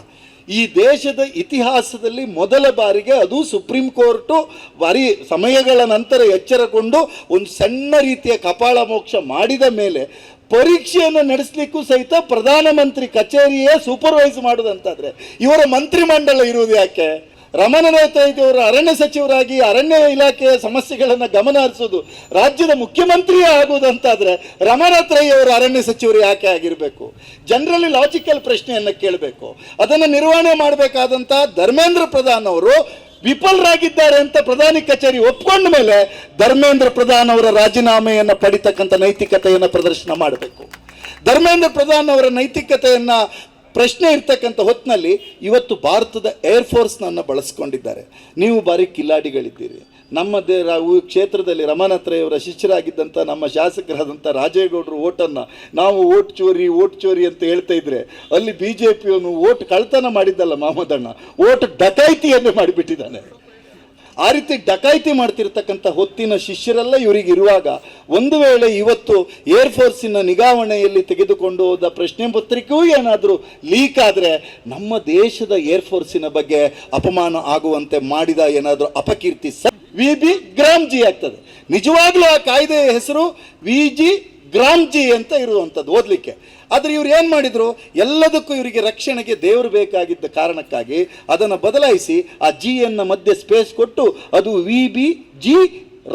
A: ಈ ದೇಶದ ಇತಿಹಾಸದಲ್ಲಿ ಮೊದಲ ಬಾರಿಗೆ, ಅದು ಸುಪ್ರೀಂ ಕೋರ್ಟು ಭಾರಿ ಸಮಯಗಳ ನಂತರ ಎಚ್ಚರಗೊಂಡು ಒಂದು ಸಣ್ಣ ರೀತಿಯ ಕಪಾಳ ಮೋಕ್ಷ ಮಾಡಿದ ಮೇಲೆ ಪರೀಕ್ಷೆಯನ್ನು ನಡೆಸಲಿಕ್ಕೂ ಸಹಿತ ಪ್ರಧಾನಮಂತ್ರಿ ಕಚೇರಿಯೇ ಸೂಪರ್ವೈಸ್ ಮಾಡೋದಂತಾದರೆ ಇವರ ಮಂತ್ರಿಮಂಡಲ ಇರುವುದು ಯಾಕೆ? ರಮಣ ನೇತಾಜಿಯವರು ಅರಣ್ಯ ಸಚಿವರಾಗಿ ಅರಣ್ಯ ಇಲಾಖೆಯ ಸಮಸ್ಯೆಗಳನ್ನು ಗಮನ ಹರಿಸೋದು, ರಾಜ್ಯದ ಮುಖ್ಯಮಂತ್ರಿಯೇ ಆಗುವುದಂತಾದರೆ ರಮನಾಥ್ ರೈ ಅವರು ಅರಣ್ಯ ಸಚಿವರು ಯಾಕೆ ಆಗಿರಬೇಕು? ಜನರಲಿ ಲಾಜಿಕಲ್ ಪ್ರಶ್ನೆಯನ್ನು ಕೇಳಬೇಕು. ಅದನ್ನು ನಿರ್ವಹಣೆ ಮಾಡಬೇಕಾದಂಥ ಧರ್ಮೇಂದ್ರ ಪ್ರಧಾನ್ ಅವರು ವಿಫಲರಾಗಿದ್ದಾರೆ ಅಂತ ಪ್ರಧಾನಿ ಕಚೇರಿ ಒಪ್ಕೊಂಡ ಮೇಲೆ ಧರ್ಮೇಂದ್ರ ಪ್ರಧಾನ್ ಅವರ ರಾಜೀನಾಮೆಯನ್ನು ಪಡಿತಕ್ಕಂಥ ನೈತಿಕತೆಯನ್ನು ಪ್ರದರ್ಶನ ಮಾಡಬೇಕು. ಧರ್ಮೇಂದ್ರ ಪ್ರಧಾನ್ ಅವರ ನೈತಿಕತೆಯನ್ನು ಪ್ರಶ್ನೆ ಇರ್ತಕ್ಕಂಥ ಹೊತ್ತಿನಲ್ಲಿ ಇವತ್ತು ಭಾರತದ ಏರ್ಫೋರ್ಸ್ನನ್ನು ಬಳಸ್ಕೊಂಡಿದ್ದಾರೆ. ನೀವು ಬಾರಿ ಕಿಲಾಡಿಗಳಿದ್ದೀರಿ. ನಮ್ಮ ಕ್ಷೇತ್ರದಲ್ಲಿ ರಮಾನಾಥ್ರಯವರ ಶಿಷ್ಯರಾಗಿದ್ದಂಥ ನಮ್ಮ ಶಾಸಕರಾದಂಥ ರಾಜೇಗೌಡರು ಓಟನ್ನು ನಾವು ಓಟ್ ಚೋರಿ ಅಂತ ಹೇಳ್ತಾ ಇದ್ರೆ ಅಲ್ಲಿ BJPಯವನು ಓಟ್ ಕಳ್ತನ ಮಾಡಿದ್ದಲ್ಲ ಮಹಮ್ಮದಣ್ಣ, ಓಟ್ ಡಕಾಯಿತಿಯನ್ನು ಮಾಡಿಬಿಟ್ಟಿದ್ದಾನೆ. ಆ ರೀತಿ ಡಕಾಯಿತಿ ಮಾಡ್ತಿರ್ತಕ್ಕಂಥ ಹೊತ್ತಿನ ಶಿಷ್ಯರೆಲ್ಲ ಇವರಿಗೆ ಇರುವಾಗ ಒಂದು ವೇಳೆ ಇವತ್ತು ಏರ್ಫೋರ್ಸಿನ ನಿಗಾವಣೆಯಲ್ಲಿ ತೆಗೆದುಕೊಂಡು ಹೋದ ಪ್ರಶ್ನೆ ಪತ್ರಿಕೆಯೂ ಏನಾದರೂ ಲೀಕ್ ಆದರೆ ನಮ್ಮ ದೇಶದ ಏರ್ಫೋರ್ಸಿನ ಬಗ್ಗೆ ಅಪಮಾನ ಆಗುವಂತೆ ಮಾಡಿದ ಏನಾದರೂ ಅಪಕೀರ್ತಿ VB ಗ್ರಾಮ್ಜಿ ಆಗ್ತದೆ. ನಿಜವಾಗ್ಲೂ ಆ ಕಾಯ್ದೆಯ ಹೆಸರು VG ಗ್ರಾಮ್ಜಿ ಅಂತ ಇರುವಂಥದ್ದು ಓದಲಿಕ್ಕೆ. ಆದರೆ ಇವ್ರು ಏನು ಮಾಡಿದರು, ಎಲ್ಲದಕ್ಕೂ ಇವರಿಗೆ ರಕ್ಷಣೆಗೆ ದೇವರು ಬೇಕಾಗಿದ್ದ ಕಾರಣಕ್ಕಾಗಿ ಅದನ್ನು ಬದಲಾಯಿಸಿ ಆ ಜಿಯನ್ನು ಮಧ್ಯೆ ಸ್ಪೇಸ್ ಕೊಟ್ಟು ಅದು VBG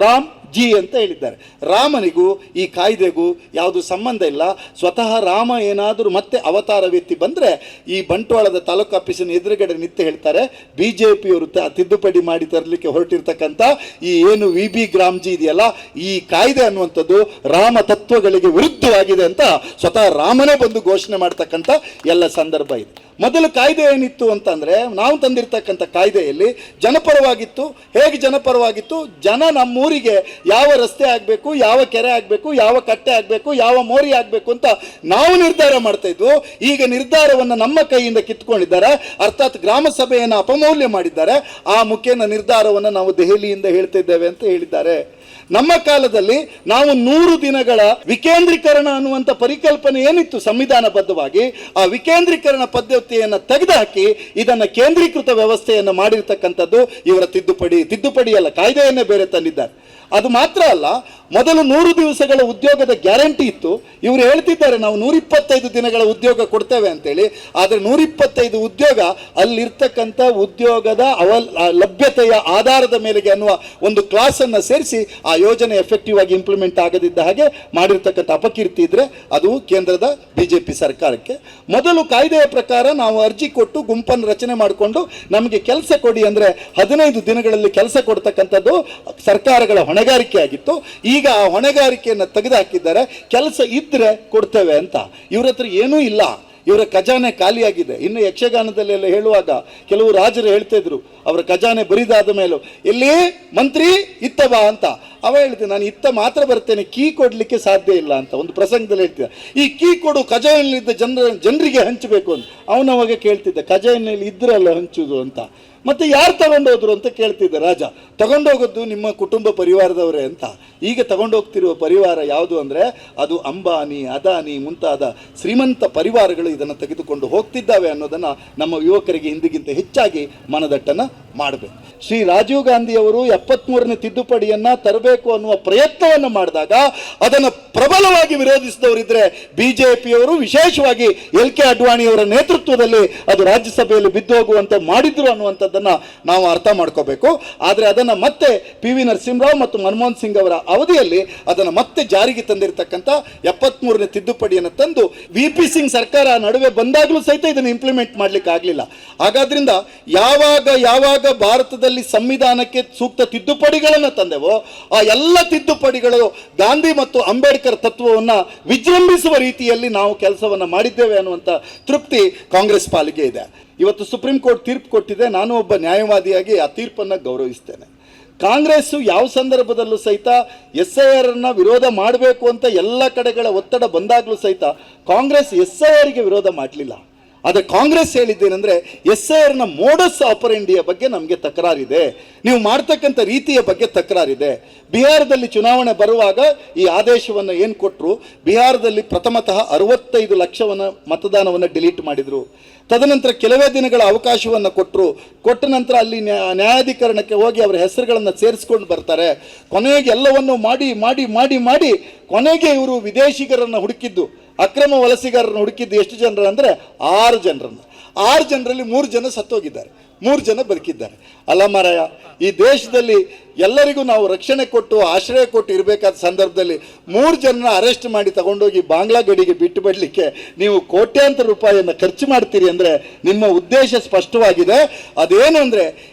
A: ರಾಮ್ ಜಿ ಅಂತ ಹೇಳಿದ್ದಾರೆ. ರಾಮನಿಗೂ ಈ ಕಾಯ್ದೆಗೂ ಯಾವುದು ಸಂಬಂಧ ಇಲ್ಲ. ಸ್ವತಃ ರಾಮ ಏನಾದರೂ ಮತ್ತೆ ಅವತಾರವೆತ್ತಿ ಬಂದರೆ ಈ ಬಂಟ್ವಾಳದ ತಾಲೂಕು ಆಫೀಸಿನ ಎದುರುಗಡೆ ನಿಂತು ಹೇಳ್ತಾರೆ, BJPಯವರು ತಿದ್ದುಪಡಿ ಮಾಡಿ ತರಲಿಕ್ಕೆ ಹೊರಟಿರ್ತಕ್ಕಂಥ ಈ ಏನು VB ಗ್ರಾಮ್ಜಿ ಇದೆಯಲ್ಲ, ಈ ಕಾಯ್ದೆ ಅನ್ನುವಂಥದ್ದು ರಾಮ ತತ್ವಗಳಿಗೆ ವಿರುದ್ಧವಾಗಿದೆ ಅಂತ ಸ್ವತಃ ರಾಮನೇ ಬಂದು ಘೋಷಣೆ ಮಾಡ್ತಕ್ಕಂಥ ಎಲ್ಲ ಸಂದರ್ಭ ಇದೆ. ಮೊದಲು ಕಾಯ್ದೆ ಏನಿತ್ತು ಅಂತಂದರೆ, ನಾವು ತಂದಿರ್ತಕ್ಕಂಥ ಕಾಯ್ದೆಯಲ್ಲಿ ಜನಪರವಾಗಿತ್ತು. ಹೇಗೆ ಜನಪರವಾಗಿತ್ತು? ಜನ ನಮ್ಮೂರಿಗೆ ಯಾವ ರಸ್ತೆ ಆಗಬೇಕು, ಯಾವ ಕೆರೆ ಆಗಬೇಕು, ಯಾವ ಕಟ್ಟೆ ಆಗಬೇಕು, ಯಾವ ಮೋರಿ ಆಗಬೇಕು ಅಂತ ನಾವು ನಿರ್ಧಾರ ಮಾಡ್ತಾ ಇದ್ವು. ಈಗ ನಿರ್ಧಾರವನ್ನು ನಮ್ಮ ಕೈಯಿಂದ ಕಿತ್ಕೊಂಡಿದ್ದಾರೆ. ಅರ್ಥಾತ್ ಗ್ರಾಮ ಸಭೆಯನ್ನು ಅಪಮೌಲ್ಯ ಮಾಡಿದ್ದಾರೆ. ಆ ಮುಖೇನ ನಿರ್ಧಾರವನ್ನು ನಾವು ದೆಹಲಿಯಿಂದ ಹೇಳ್ತಾ ಇದ್ದೇವೆ ಅಂತ ಹೇಳಿದ್ದಾರೆ. ನಮ್ಮ ಕಾಲದಲ್ಲಿ ನಾವು 100 ದಿನಗಳ ವಿಕೇಂದ್ರೀಕರಣ ಅನ್ನುವಂಥ ಪರಿಕಲ್ಪನೆ ಏನಿತ್ತು ಸಂವಿಧಾನಬದ್ಧವಾಗಿ, ಆ ವಿಕೇಂದ್ರೀಕರಣ ಪದ್ಧತಿಯನ್ನು ತೆಗೆದುಹಾಕಿ ಇದನ್ನು ಕೇಂದ್ರೀಕೃತ ವ್ಯವಸ್ಥೆಯನ್ನು ಮಾಡಿರ್ತಕ್ಕಂಥದ್ದು ಇವರ ತಿದ್ದುಪಡಿ ಅಲ್ಲ, ಕಾಯ್ದೆಯನ್ನೇ ಬೇರೆ ತಂದಿದ್ದಾರೆ. ಅದು ಮಾತ್ರ ಅಲ್ಲ, ಮೊದಲು 100 ದಿವಸಗಳ ಉದ್ಯೋಗದ ಗ್ಯಾರಂಟಿ ಇತ್ತು. ಇವರು ಹೇಳ್ತಿದ್ದಾರೆ ನಾವು 125 ದಿನಗಳ ಉದ್ಯೋಗ ಕೊಡ್ತೇವೆ ಅಂತೇಳಿ. ಆದರೆ 125 ಉದ್ಯೋಗ ಅಲ್ಲಿರ್ತಕ್ಕಂಥ ಉದ್ಯೋಗದ ಲಭ್ಯತೆಯ ಆಧಾರದ ಮೇಲೆಗೆ ಅನ್ನುವ ಒಂದು ಕ್ಲಾಸನ್ನು ಸೇರಿಸಿ ಆ ಯೋಜನೆ ಎಫೆಕ್ಟಿವ್ ಆಗಿ ಇಂಪ್ಲಿಮೆಂಟ್ ಆಗದಿದ್ದ ಹಾಗೆ ಮಾಡಿರ್ತಕ್ಕಂಥ ಅಪಕೀರ್ತಿ ಇದ್ದರೆ ಅದು ಕೇಂದ್ರದ BJP ಸರ್ಕಾರಕ್ಕೆ. ಮೊದಲು ಕಾಯ್ದೆಯ ಪ್ರಕಾರ ನಾವು ಅರ್ಜಿ ಕೊಟ್ಟು ಗುಂಪನ್ನು ರಚನೆ ಮಾಡಿಕೊಂಡು ನಮಗೆ ಕೆಲಸ ಕೊಡಿ ಅಂದರೆ 15 ದಿನಗಳಲ್ಲಿ ಕೆಲಸ ಕೊಡ್ತಕ್ಕಂಥದ್ದು ಸರ್ಕಾರಗಳ ಹೊಣೆಗಾರಿಕೆ ಆಗಿತ್ತು. ಈಗ ಆ ಹೊಣೆಗಾರಿಕೆಯನ್ನು ತೆಗೆದುಹಾಕಿದ್ದಾರೆ. ಕೆಲಸ ಇದ್ದರೆ ಕೊಡ್ತೇವೆ ಅಂತ. ಇವ್ರ ಹತ್ರ ಏನೂ ಇಲ್ಲ, ಇವರ ಖಜಾನೆ ಖಾಲಿಯಾಗಿದೆ. ಇನ್ನು ಯಕ್ಷಗಾನದಲ್ಲೆಲ್ಲ ಹೇಳುವಾಗ ಕೆಲವು ರಾಜರು ಹೇಳ್ತಾ ಇದ್ರು, ಅವರ ಖಜಾನೆ ಬರಿದಾದ ಮೇಲೂ ಎಲ್ಲಿ ಮಂತ್ರಿ ಇತ್ತ ಬಾ ಅಂತ. ಅವ ಹೇಳ್ತೀನಿ, ನಾನು ಇತ್ತ ಮಾತ್ರ ಬರ್ತೇನೆ, ಕೀ ಕೊಡಲಿಕ್ಕೆ ಸಾಧ್ಯ ಇಲ್ಲ ಅಂತ ಒಂದು ಪ್ರಸಂಗದಲ್ಲಿ ಹೇಳ್ತಿದ್ದ. ಈ ಕೀ ಕೊಡು ಖಜಾನೆಯಲ್ಲಿದ್ದ ಜನರಿಗೆ ಹಂಚಬೇಕು ಅಂತ. ಅವನವಾಗ ಕೇಳ್ತಿದ್ದ, ಖಜಾನೆಯಲ್ಲಿ ಇದ್ರಲ್ಲ ಹಂಚುದು ಅಂತ. ಮತ್ತು ಯಾರು ತಗೊಂಡೋದ್ರು ಅಂತ ಕೇಳ್ತಿದ್ದೆ ರಾಜ. ತಗೊಂಡೋಗೋದು ನಿಮ್ಮ ಕುಟುಂಬ ಪರಿವಾರದವರೇ ಅಂತ. ಈಗ ತಗೊಂಡೋಗ್ತಿರುವ ಪರಿವಾರ ಯಾವುದು ಅಂದರೆ ಅದು ಅಂಬಾನಿ, ಅದಾನಿ ಮುಂತಾದ ಶ್ರೀಮಂತ ಪರಿವಾರಗಳು ಇದನ್ನು ತೆಗೆದುಕೊಂಡು ಹೋಗ್ತಿದ್ದಾವೆ ಅನ್ನೋದನ್ನು ನಮ್ಮ ಯುವಕರಿಗೆ ಹಿಂದಿಗಿಂತ ಹೆಚ್ಚಾಗಿ ಮನದಟ್ಟನ್ನು ಮಾಡಬೇಕು. ಶ್ರೀ ರಾಜೀವ್ ಗಾಂಧಿಯವರು 73ನೇ ತಿದ್ದುಪಡಿಯನ್ನು ತರಬೇಕು ಅನ್ನುವ ಪ್ರಯತ್ನವನ್ನು ಮಾಡಿದಾಗ ಅದನ್ನು ಪ್ರಬಲವಾಗಿ ವಿರೋಧಿಸಿದವರಿದ್ದರೆ BJPಯವರು, ವಿಶೇಷವಾಗಿ LK ಅಡ್ವಾಣಿಯವರ ನೇತೃತ್ವದಲ್ಲಿ ಅದು ರಾಜ್ಯಸಭೆಯಲ್ಲಿ ಬಿದ್ದು ಹೋಗುವಂತೆ ಮಾಡಿದ್ರು ಅನ್ನುವಂಥದ್ದನ್ನು ನಾವು ಅರ್ಥ ಮಾಡ್ಕೋಬೇಕು. ಆದರೆ ಅದನ್ನು ಮತ್ತೆ PV ನರಸಿಂಹರಾವ್ ಮತ್ತು ಮನಮೋಹನ್ ಸಿಂಗ್ ಅವರ ಅವಧಿಯಲ್ಲಿ ಅದನ್ನು ಮತ್ತೆ ಜಾರಿಗೆ ತಂದಿರತಕ್ಕಂಥ 73ನೇ ತಿದ್ದುಪಡಿಯನ್ನು ತಂದು VP ಸಿಂಗ್ ಸರ್ಕಾರ ನಡುವೆ ಬಂದಾಗಲೂ ಸಹಿತ ಇದನ್ನು ಇಂಪ್ಲಿಮೆಂಟ್ ಮಾಡಲಿಕ್ಕೆ ಆಗಲಿಲ್ಲ. ಹಾಗಾದ್ರಿಂದ ಯಾವಾಗ ಭಾರತದಲ್ಲಿ ಸಂವಿಧಾನಕ್ಕೆ ಸೂಕ್ತ ತಿದ್ದುಪಡಿಗಳನ್ನು ತಂದೆವೋ ಆ ಎಲ್ಲ ತಿದ್ದುಪಡಿಗಳು ಗಾಂಧಿ ಮತ್ತು ಅಂಬೇಡ್ಕರ್ ತತ್ವವನ್ನು ವಿಜೃಂಭಿಸುವ ರೀತಿಯಲ್ಲಿ ನಾವು ಕೆಲಸವನ್ನು ಮಾಡಿದ್ದೇವೆ ಅನ್ನುವಂಥ ತೃಪ್ತಿ ಕಾಂಗ್ರೆಸ್ ಪಾಲಿಗೆ ಇದೆ. ಇವತ್ತು ಸುಪ್ರೀಂ ಕೋರ್ಟ್ ತೀರ್ಪು ಕೊಟ್ಟಿದೆ. ನಾನು ಒಬ್ಬ ನ್ಯಾಯವಾದಿಯಾಗಿ ಆ ತೀರ್ಪನ್ನು ಗೌರವಿಸ್ತೇನೆ. ಕಾಂಗ್ರೆಸ್ಸು ಯಾವ ಸಂದರ್ಭದಲ್ಲೂ ಸಹಿತ SIR ವಿರೋಧ ಮಾಡಬೇಕು ಅಂತ ಎಲ್ಲ ಕಡೆಗಳ ಒತ್ತಡ ಬಂದಾಗಲೂ ಸಹಿತ ಕಾಂಗ್ರೆಸ್ SIRಗೆ ವಿರೋಧ ಮಾಡಲಿಲ್ಲ. ಆದರೆ ಕಾಂಗ್ರೆಸ್ ಹೇಳಿದ್ದೇನೆಂದರೆ SIR ಮೋಡಸ್ ಆಪರೆಂಡಿಯ ಬಗ್ಗೆ ನಮಗೆ ತಕರಾರಿದೆ, ನೀವು ಮಾಡ್ತಕ್ಕಂಥ ರೀತಿಯ ಬಗ್ಗೆ ತಕರಾರಿದೆ. ಬಿಹಾರದಲ್ಲಿ ಚುನಾವಣೆ ಬರುವಾಗ ಈ ಆದೇಶವನ್ನು ಏನು ಕೊಟ್ಟರು, ಬಿಹಾರದಲ್ಲಿ ಪ್ರಥಮತಃ 65 ಲಕ್ಷವನ್ನ ಮತದಾನವನ್ನು ಡಿಲೀಟ್ ಮಾಡಿದರು. ತದನಂತರ ಕೆಲವೇ ದಿನಗಳ ಅವಕಾಶವನ್ನು ಕೊಟ್ಟ ನಂತರ ಅಲ್ಲಿ ನ್ಯಾಯಾಧಿಕರಣಕ್ಕೆ ಹೋಗಿ ಅವರ ಹೆಸರುಗಳನ್ನು ಸೇರಿಸ್ಕೊಂಡು ಬರ್ತಾರೆ. ಕೊನೆಗೆ ಎಲ್ಲವನ್ನು ಮಾಡಿ ಕೊನೆಗೆ ಇವರು ವಿದೇಶಿಗರನ್ನು ಹುಡುಕಿದ್ದು, ಅಕ್ರಮ ವಲಸಿಗಾರರನ್ನು ಹುಡುಕಿದ್ದು ಎಷ್ಟು ಜನರು ಅಂದರೆ 6 ಜನರನ್ನು. 6 ಜನರಲ್ಲಿ 3 ಜನ ಸತ್ತೋಗಿದ್ದಾರೆ, 3 ಜನ ಬದುಕಿದ್ದಾರೆ. ಅಲ್ಲ ಮಾರಾಯ, ಈ ದೇಶದಲ್ಲಿ ಎಲ್ಲರಿಗೂ ನಾವು ರಕ್ಷಣೆ ಕೊಟ್ಟು ಆಶ್ರಯ ಕೊಟ್ಟು ಇರಬೇಕಾದ ಸಂದರ್ಭದಲ್ಲಿ 3 ಜನನ ಅರೆಸ್ಟ್ ಮಾಡಿ ತಗೊಂಡೋಗಿ ಬಾಂಗ್ಲಾ ಗಡಿಗೆ ಬಿಟ್ಟು ಬಿಡಲಿಕ್ಕೆ ನೀವು ಕೋಟ್ಯಾಂತರ ರೂಪಾಯಿಯನ್ನು ಖರ್ಚು ಮಾಡ್ತೀರಿ ಅಂದರೆ ನಿಮ್ಮ ಉದ್ದೇಶ ಸ್ಪಷ್ಟವಾಗಿದೆ. ಅದೇನು ಅಂದರೆ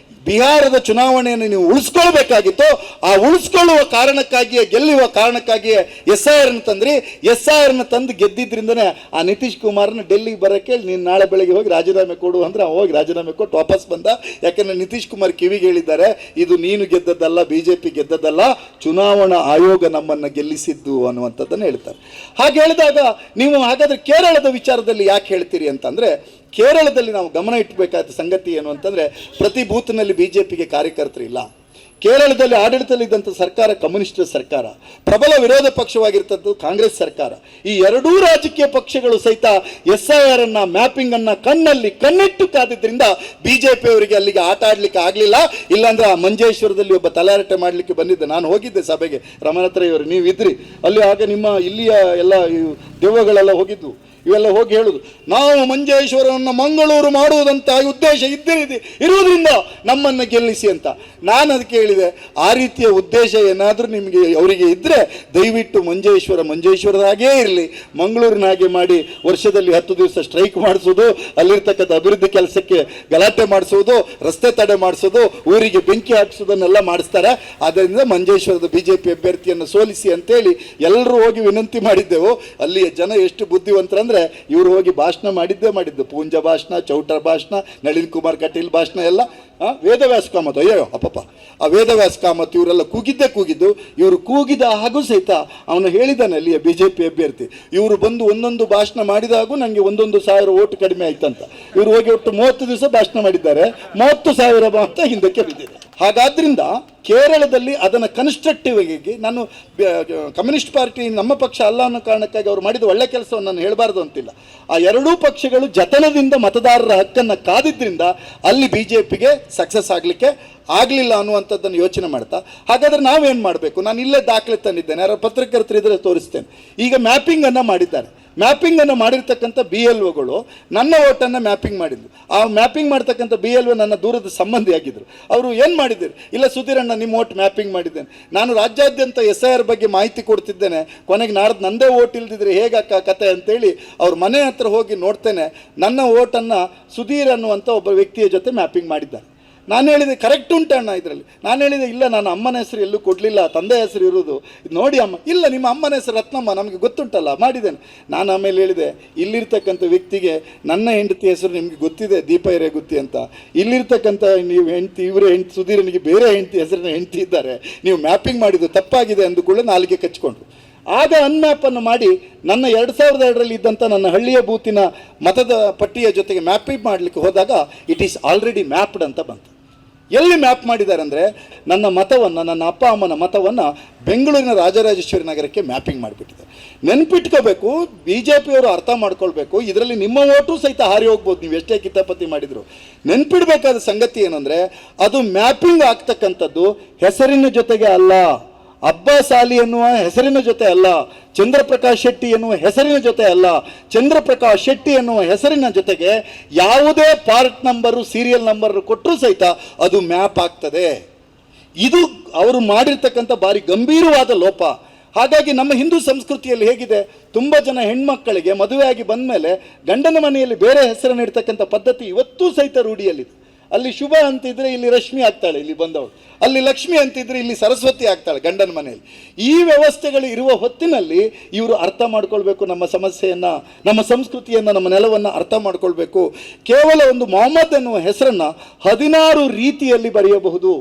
A: ಬಿಹಾರದ ಚುನಾವಣೆಯನ್ನು ನೀವು ಉಳಿಸ್ಕೊಳ್ಬೇಕಾಗಿತ್ತು. ಆ ಉಳಿಸ್ಕೊಳ್ಳುವ ಕಾರಣಕ್ಕಾಗಿಯೇ, ಗೆಲ್ಲುವ ಕಾರಣಕ್ಕಾಗಿಯೇ SIR ತಂದ್ರಿ. SIR ತಂದು ಗೆದ್ದಿದ್ರಿಂದನೇ ಆ ನಿತೀಶ್ ಕುಮಾರ್ನ ಡೆಲ್ಲಿಗೆ ಬರೋಕ್ಕೆ ನೀನು ನಾಳೆ ಬೆಳಗ್ಗೆ ಹೋಗಿ ರಾಜೀನಾಮೆ ಕೊಡು ಅಂದರೆ ಹೋಗಿ ರಾಜೀನಾಮೆ ಕೊಟ್ಟು ವಾಪಸ್ ಬಂದ. ಯಾಕಂದರೆ ನಿತೀಶ್ ಕುಮಾರ್ ಕಿವಿಗೆ ಹೇಳಿದ್ದಾರೆ, ಇದು ನೀನು ಗೆದ್ದದ್ದಲ್ಲ, BJP ಗೆದ್ದದ್ದಲ್ಲ, ಚುನಾವಣಾ ಆಯೋಗ ನಮ್ಮನ್ನು ಗೆಲ್ಲಿಸಿದ್ದು ಅನ್ನುವಂಥದ್ದನ್ನು ಹೇಳ್ತಾರೆ. ಹಾಗೆ ಹೇಳಿದಾಗ ನೀವು ಹಾಗಾದರೆ ಕೇರಳದ ವಿಚಾರದಲ್ಲಿ ಯಾಕೆ ಹೇಳ್ತೀರಿ ಅಂತಂದರೆ, ಕೇರಳದಲ್ಲಿ ನಾವು ಗಮನ ಇಟ್ಟಬೇಕಾದ ಸಂಗತಿ ಏನು ಅಂತಂದರೆ, ಪ್ರತಿ ಬೂತ್ನಲ್ಲಿ BJPಗೆ ಕಾರ್ಯಕರ್ತರಿಲ್ಲ. ಕೇರಳದಲ್ಲಿ ಆಡಳಿತದಲ್ಲಿದ್ದಂಥ ಸರ್ಕಾರ ಕಮ್ಯುನಿಸ್ಟ್ ಸರ್ಕಾರ, ಪ್ರಬಲ ವಿರೋಧ ಪಕ್ಷವಾಗಿರ್ತದ್ದು ಕಾಂಗ್ರೆಸ್ ಸರ್ಕಾರ. ಈ ಎರಡೂ ರಾಜಕೀಯ ಪಕ್ಷಗಳು ಸಹಿತ SIR ಮ್ಯಾಪಿಂಗನ್ನು ಕಣ್ಣಿಟ್ಟು ಕಾದಿದ್ದರಿಂದ BJP ಅವರಿಗೆ ಅಲ್ಲಿಗೆ ಆಟ ಆಡಲಿಕ್ಕೆ ಆಗಲಿಲ್ಲ. ಇಲ್ಲಾಂದ್ರೆ ಆ ಮಂಜೇಶ್ವರದಲ್ಲಿ ಒಬ್ಬ ತಲಾರಟೆ ಮಾಡಲಿಕ್ಕೆ ಬಂದಿದ್ದೆ, ನಾನು ಹೋಗಿದ್ದೆ ಸಭೆಗೆ, ರಮಣತ್ರಯವರು ನೀವು ಇದ್ರಿ ಅಲ್ಲಿ. ಆಗ ನಿಮ್ಮ ಇಲ್ಲಿಯ ಎಲ್ಲ ದೆವ್ವಗಳೆಲ್ಲ ಹೋಗಿದ್ದು, ಇವೆಲ್ಲ ಹೋಗಿ ಹೇಳುದು, ನಾವು ಮಂಜೇಶ್ವರವನ್ನು ಮಂಗಳೂರು ಮಾಡುವುದಂತ ಉದ್ದೇಶ ಇರುವುದರಿಂದ ನಮ್ಮನ್ನು ಗೆಲ್ಲಿಸಿ ಅಂತ. ನಾನು ಅದಕ್ಕೆ ಹೇಳಿದೆ, ಆ ರೀತಿಯ ಉದ್ದೇಶ ಏನಾದರೂ ನಿಮಗೆ ಅವರಿಗೆ ಇದ್ದರೆ ದಯವಿಟ್ಟು ಮಂಜೇಶ್ವರದ ಹಾಗೇ ಇರಲಿ, ಮಂಗಳೂರಿನ ಹಾಗೆ ಮಾಡಿ ವರ್ಷದಲ್ಲಿ 10 ದಿವಸ ಸ್ಟ್ರೈಕ್ ಮಾಡಿಸೋದು, ಅಲ್ಲಿರ್ತಕ್ಕಂಥ ಅಭಿವೃದ್ಧಿ ಕೆಲಸಕ್ಕೆ ಗಲಾಟೆ ಮಾಡಿಸೋದು, ರಸ್ತೆ ತಡೆ ಮಾಡಿಸೋದು, ಊರಿಗೆ ಬೆಂಕಿ ಹಾಕಿಸೋದನ್ನೆಲ್ಲ ಮಾಡಿಸ್ತಾರೆ. ಆದ್ದರಿಂದ ಮಂಜೇಶ್ವರದ BJP ಅಭ್ಯರ್ಥಿಯನ್ನು ಸೋಲಿಸಿ ಅಂತೇಳಿ ಎಲ್ಲರೂ ಹೋಗಿ ವಿನಂತಿ ಮಾಡಿದ್ದೆವು. ಅಲ್ಲಿಯ ಜನ ಎಷ್ಟು ಬುದ್ಧಿವಂತರಂದ್ರೆ, ಇವರು ಹೋಗಿ ಭಾಷಣ ಮಾಡಿದ್ದು, ಪೂಂಜ ಭಾಷಣ, ಚೌಟರ್ ಭಾಷಣ, ನಳಿನ್ ಕುಮಾರ್ ಕಟೀಲ್ ಭಾಷಣ ಎಲ್ಲ, ವೇದವ್ಯಾಸ ಕಾಮತ್, ಅಯ್ಯೋ ಅಪ್ಪಪ್ಪ, ಆ ವೇದವ್ಯಾಸ ಕಾಮತ್ ಇವರೆಲ್ಲ ಕೂಗಿದ್ದು. ಇವರು ಕೂಗಿದ ಹಾಗೂ ಸಹಿತ ಅವನು ಹೇಳಿದ್ದಾನೆ ಅಲ್ಲಿಯ BJP ಅಭ್ಯರ್ಥಿ, ಇವರು ಬಂದು ಒಂದೊಂದು ಭಾಷಣ ಮಾಡಿದಾಗೂ ನನಗೆ 1,000 ಓಟು ಕಡಿಮೆ ಆಯ್ತಂತ. ಇವರು ಹೋಗಿ ಒಟ್ಟು 30 ದಿವಸ ಭಾಷಣ ಮಾಡಿದ್ದಾರೆ, 30,000 ಅಂತ ಹಿಂದಕ್ಕೆ ಬಿದ್ದಿದೆ. ಹಾಗಾದ್ರಿಂದ ಕೇರಳದಲ್ಲಿ ಅದನ್ನು ಕನ್ಸ್ಟ್ರಕ್ಟಿವ್ ಆಗಿ, ನಾನು ಕಮ್ಯುನಿಸ್ಟ್ ಪಾರ್ಟಿ ನಮ್ಮ ಪಕ್ಷ ಅಲ್ಲ ಅನ್ನೋ ಕಾರಣಕ್ಕಾಗಿ ಅವರು ಮಾಡಿದ ಒಳ್ಳೆ ಕೆಲಸವನ್ನು ನಾನು ಹೇಳಬಾರ್ದು ಅಂತಿಲ್ಲ. ಆ ಎರಡೂ ಪಕ್ಷಗಳು ಜತನದಿಂದ ಮತದಾರರ ಹಕ್ಕನ್ನು ಕಾದಿದ್ದರಿಂದ ಅಲ್ಲಿ BJPಗೆ ಸಕ್ಸಸ್ ಆಗಲಿಕ್ಕೆ ಆಗಲಿಲ್ಲ ಅನ್ನುವಂಥದ್ದನ್ನು ಯೋಚನೆ ಮಾಡ್ತಾ, ಹಾಗಾದರೆ ನಾವೇನು ಮಾಡಬೇಕು? ನಾನು ಇಲ್ಲೇ ದಾಖಲೆ ತಂದಿದ್ದೇನೆ, ಯಾರು ಪತ್ರಕರ್ತರಿದ್ದರೆ ತೋರಿಸ್ತೇನೆ. ಈಗ ಮ್ಯಾಪಿಂಗನ್ನು ಮಾಡಿದ್ದಾರೆ. ಮ್ಯಾಪಿಂಗನ್ನು ಮಾಡಿರ್ತಕ್ಕಂಥ BLOಗಳು ನನ್ನ ಓಟನ್ನು ಮ್ಯಾಪಿಂಗ್ ಮಾಡಿದ್ರು. ಆ ಮ್ಯಾಪಿಂಗ್ ಮಾಡ್ತಕ್ಕಂಥ BLO ನನ್ನ ದೂರದ ಸಂಬಂಧಿಯಾಗಿದ್ದರು. ಅವರು ಏನು ಮಾಡಿದ್ರು, ಇಲ್ಲ ಸುಧೀರಣ್ಣ ನಿಮ್ಮ ಓಟ್ ಮ್ಯಾಪಿಂಗ್ ಮಾಡಿದ್ದೇನೆ, ನಾನು ರಾಜ್ಯಾದ್ಯಂತ SIR ಬಗ್ಗೆ ಮಾಹಿತಿ ಕೊಡ್ತಿದ್ದೇನೆ, ಕೊನೆಗೆ ನಾಡ್ದು ನಂದೇ ಓಟ್ ಇಲ್ದಿದ್ರೆ ಹೇಗಕ್ಕ ಕತೆ ಅಂತೇಳಿ ಅವ್ರ ಮನೆ ಹತ್ರ ಹೋಗಿ ನೋಡ್ತೇನೆ, ನನ್ನ ಓಟನ್ನು ಸುಧೀರ್ ಅನ್ನುವಂಥ ಒಬ್ಬ ವ್ಯಕ್ತಿಯ ಜೊತೆ ಮ್ಯಾಪಿಂಗ್ ಮಾಡಿದ್ದಾರೆ. ನಾನು ಹೇಳಿದೆ ಕರೆಕ್ಟ್ ಉಂಟಣ್ಣ ಇದರಲ್ಲಿ. ನಾನು ಹೇಳಿದೆ ಇಲ್ಲ, ನಾನು ಅಮ್ಮನ ಹೆಸರು ಎಲ್ಲೂ ಕೊಡಲಿಲ್ಲ, ತಂದೆ ಹೆಸರು ಇರೋದು, ನೋಡಿ ಅಮ್ಮ. ಇಲ್ಲ, ನಿಮ್ಮ ಅಮ್ಮನ ಹೆಸರು ರತ್ನಮ್ಮ, ನಮಗೆ ಗೊತ್ತುಂಟಲ್ಲ, ಮಾಡಿದ್ದೇನೆ. ನಾನು ಆಮೇಲೆ ಹೇಳಿದೆ, ಇಲ್ಲಿರ್ತಕ್ಕಂಥ ವ್ಯಕ್ತಿಗೆ ನನ್ನ ಹೆಂಡತಿ ಹೆಸರು ನಿಮಗೆ ಗೊತ್ತಿದೆ, ದೀಪ ಹಿರೇಗುತ್ತಿ ಅಂತ. ಇಲ್ಲಿರ್ತಕ್ಕಂಥ ನೀವು ಹೆಂಡತಿ, ಇವರೇ ಹೆಂಡತಿ, ಸುಧೀರನಿಗೆ ಬೇರೆ ಹೆಸರಿನ ಹೆಂಡತಿ ಇದ್ದಾರೆ, ನೀವು ಮ್ಯಾಪಿಂಗ್ ಮಾಡಿದ್ದು ತಪ್ಪಾಗಿದೆ ಅಂದುಕೊಳ್ಳೆ ನಾಲಿಗೆ ಕಚ್ಕೊಂಡ್ರು. ಆಗ ಅನ್ಮ್ಯಾಪನ್ನು ಮಾಡಿ ನನ್ನ 2002ರಲ್ಲಿ ಇದ್ದಂಥ ನನ್ನ ಹಳ್ಳಿಯ ಬೂತಿನ ಮತದ ಪಟ್ಟಿಯ ಜೊತೆಗೆ ಮ್ಯಾಪಿಂಗ್ ಮಾಡಲಿಕ್ಕೆ ಹೋದಾಗ ಇಟ್ ಈಸ್ ಆಲ್ರೆಡಿ ಮ್ಯಾಪ್ಡ್ ಅಂತ ಬಂತು. ಎಲ್ಲಿ ಮ್ಯಾಪ್ ಮಾಡಿದ್ದಾರೆ ಅಂದರೆ, ನನ್ನ ಮತವನ್ನು, ನನ್ನ ಅಪ್ಪ ಅಮ್ಮನ ಮತವನ್ನು ಬೆಂಗಳೂರಿನ ರಾಜರಾಜೇಶ್ವರಿ ನಗರಕ್ಕೆ ಮ್ಯಾಪಿಂಗ್ ಮಾಡಿಬಿಟ್ಟಿದ್ದಾರೆ. ನೆನ್ಪಿಟ್ಕೋಬೇಕು, BJPಯವರು ಅರ್ಥ ಮಾಡ್ಕೊಳ್ಬೇಕು, ಇದರಲ್ಲಿ ನಿಮ್ಮ ಓಟು ಸಹಿತ ಹಾರಿ ಹೋಗ್ಬೋದು ನೀವು ಎಷ್ಟೇ ಕಿತಾಪತಿ ಮಾಡಿದ್ರು. ನೆನ್ಪಿಡಬೇಕಾದ ಸಂಗತಿ ಏನಂದರೆ, ಅದು ಮ್ಯಾಪಿಂಗ್ ಆಗ್ತಕ್ಕಂಥದ್ದು ಹೆಸರಿನ ಜೊತೆಗೆ ಅಲ್ಲ, ಅಬ್ಬಾಸ್ ಆಲಿ ಎನ್ನುವ ಹೆಸರಿನ ಜೊತೆ ಅಲ್ಲ, ಚಂದ್ರಪ್ರಕಾಶ್ ಶೆಟ್ಟಿ ಎನ್ನುವ ಹೆಸರಿನ ಜೊತೆ ಅಲ್ಲ, ಚಂದ್ರಪ್ರಕಾಶ್ ಶೆಟ್ಟಿ ಎನ್ನುವ ಹೆಸರಿನ ಜೊತೆಗೆ ಯಾವುದೇ ಪಾರ್ಟ್ ನಂಬರು, ಸೀರಿಯಲ್ ನಂಬರ್ ಕೊಟ್ಟರೂ ಸಹಿತ ಅದು ಮ್ಯಾಪ್ ಆಗ್ತದೆ. ಇದು ಅವರು ಮಾಡಿರ್ತಕ್ಕಂಥ ಭಾರಿ ಗಂಭೀರವಾದ ಲೋಪ. ಹಾಗಾಗಿ ನಮ್ಮ ಹಿಂದೂ ಸಂಸ್ಕೃತಿಯಲ್ಲಿ ಹೇಗಿದೆ, ತುಂಬ ಜನ ಹೆಣ್ಮಕ್ಕಳಿಗೆ ಮದುವೆಯಾಗಿ ಬಂದ ಮೇಲೆ ಗಂಡನ ಮನೆಯಲ್ಲಿ ಬೇರೆ ಹೆಸರನ್ನು ಇಡ್ತಕ್ಕಂಥ ಪದ್ಧತಿ ಇವತ್ತೂ ಸಹಿತ ರೂಢಿಯಲ್ಲಿದೆ. ಅಲ್ಲಿ ಶುಭ ಅಂತಿದ್ರೆ ಇಲ್ಲಿ ರಶ್ಮಿ ಆಗ್ತಾಳೆ, ಇಲ್ಲಿ ಬಂದವಳು. ಅಲ್ಲಿ ಲಕ್ಷ್ಮಿ ಅಂತಿದ್ರೆ ಇಲ್ಲಿ ಸರಸ್ವತಿ ಆಗ್ತಾಳೆ ಗಂಡನ ಮನೆಯಲ್ಲಿ. ಈ ವ್ಯವಸ್ಥೆಗಳು ಇರುವ ಹೊತ್ತಿನಲ್ಲಿ ಇವರು ಅರ್ಥ ಮಾಡ್ಕೊಳ್ಬೇಕು ನಮ್ಮ ಸಮಸ್ಯೆಯನ್ನು, ನಮ್ಮ ಸಂಸ್ಕೃತಿಯನ್ನು, ನಮ್ಮ ನೆಲವನ್ನು ಅರ್ಥ ಮಾಡ್ಕೊಳ್ಬೇಕು. ಕೇವಲ ಒಂದು ಮೊಹಮ್ಮದ್ ಎನ್ನುವ ಹೆಸರನ್ನು 16 ರೀತಿಯಲ್ಲಿ ಬರೆಯಬಹುದು.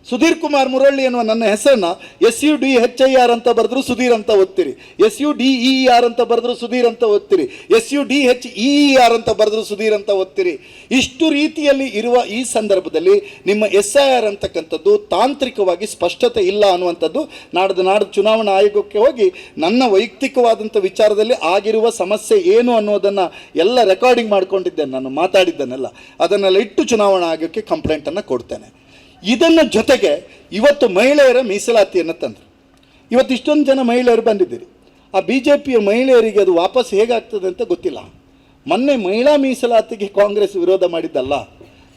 A: ಸುಧೀರ್ ಕುಮಾರ್ ಮುರಳ್ಳಿ ಎನ್ನುವ ನನ್ನ ಹೆಸರನ್ನು SUDHIR ಅಂತ ಬರೆದ್ರು ಸುಧೀರ್ ಅಂತ ಓದ್ತೀರಿ, SUDER ಅಂತ ಬರೆದ್ರು ಸುಧೀರ್ ಅಂತ ಓದ್ತೀರಿ, SUDHER ಅಂತ ಬರೆದ್ರು ಸುಧೀರ್ ಅಂತ ಓದ್ತೀರಿ. ಇಷ್ಟು ರೀತಿಯಲ್ಲಿ ಇರುವ ಈ ಸಂದರ್ಭದಲ್ಲಿ ನಿಮ್ಮ SIR ಅಂತಕ್ಕಂಥದ್ದು ತಾಂತ್ರಿಕವಾಗಿ ಸ್ಪಷ್ಟತೆ ಇಲ್ಲ ಅನ್ನುವಂಥದ್ದು ನಾಡ್ದು ಚುನಾವಣಾ ಆಯೋಗಕ್ಕೆ ಹೋಗಿ ನನ್ನ ವೈಯಕ್ತಿಕವಾದಂಥ ವಿಚಾರದಲ್ಲಿ ಆಗಿರುವ ಸಮಸ್ಯೆ ಏನು ಅನ್ನೋದನ್ನು ಎಲ್ಲ ರೆಕಾರ್ಡಿಂಗ್ ಮಾಡ್ಕೊಂಡಿದ್ದೇನೆ, ನಾನು ಮಾತಾಡಿದ್ದನ್ನೆಲ್ಲ ಅದನ್ನೆಲ್ಲ ಇಟ್ಟು ಚುನಾವಣಾ ಆಯೋಗಕ್ಕೆ ಕಂಪ್ಲೇಂಟನ್ನು ಕೊಡ್ತೇನೆ. ಇದನ್ನು ಜೊತೆಗೆ ಇವತ್ತು ಮಹಿಳೆಯರ ಮೀಸಲಾತಿಯನ್ನು ತಂದರು. ಇವತ್ತು ಇಷ್ಟೊಂದು ಜನ ಮಹಿಳೆಯರು ಬಂದಿದ್ದೀರಿ. ಆ BJPಯ ಮಹಿಳೆಯರಿಗೆ ಅದು ವಾಪಸ್ ಹೇಗಾಗ್ತದೆ ಅಂತ ಗೊತ್ತಿಲ್ಲ. ಮೊನ್ನೆ ಮಹಿಳಾ ಮೀಸಲಾತಿಗೆ ಕಾಂಗ್ರೆಸ್ ವಿರೋಧ ಮಾಡಿದ್ದಲ್ಲ,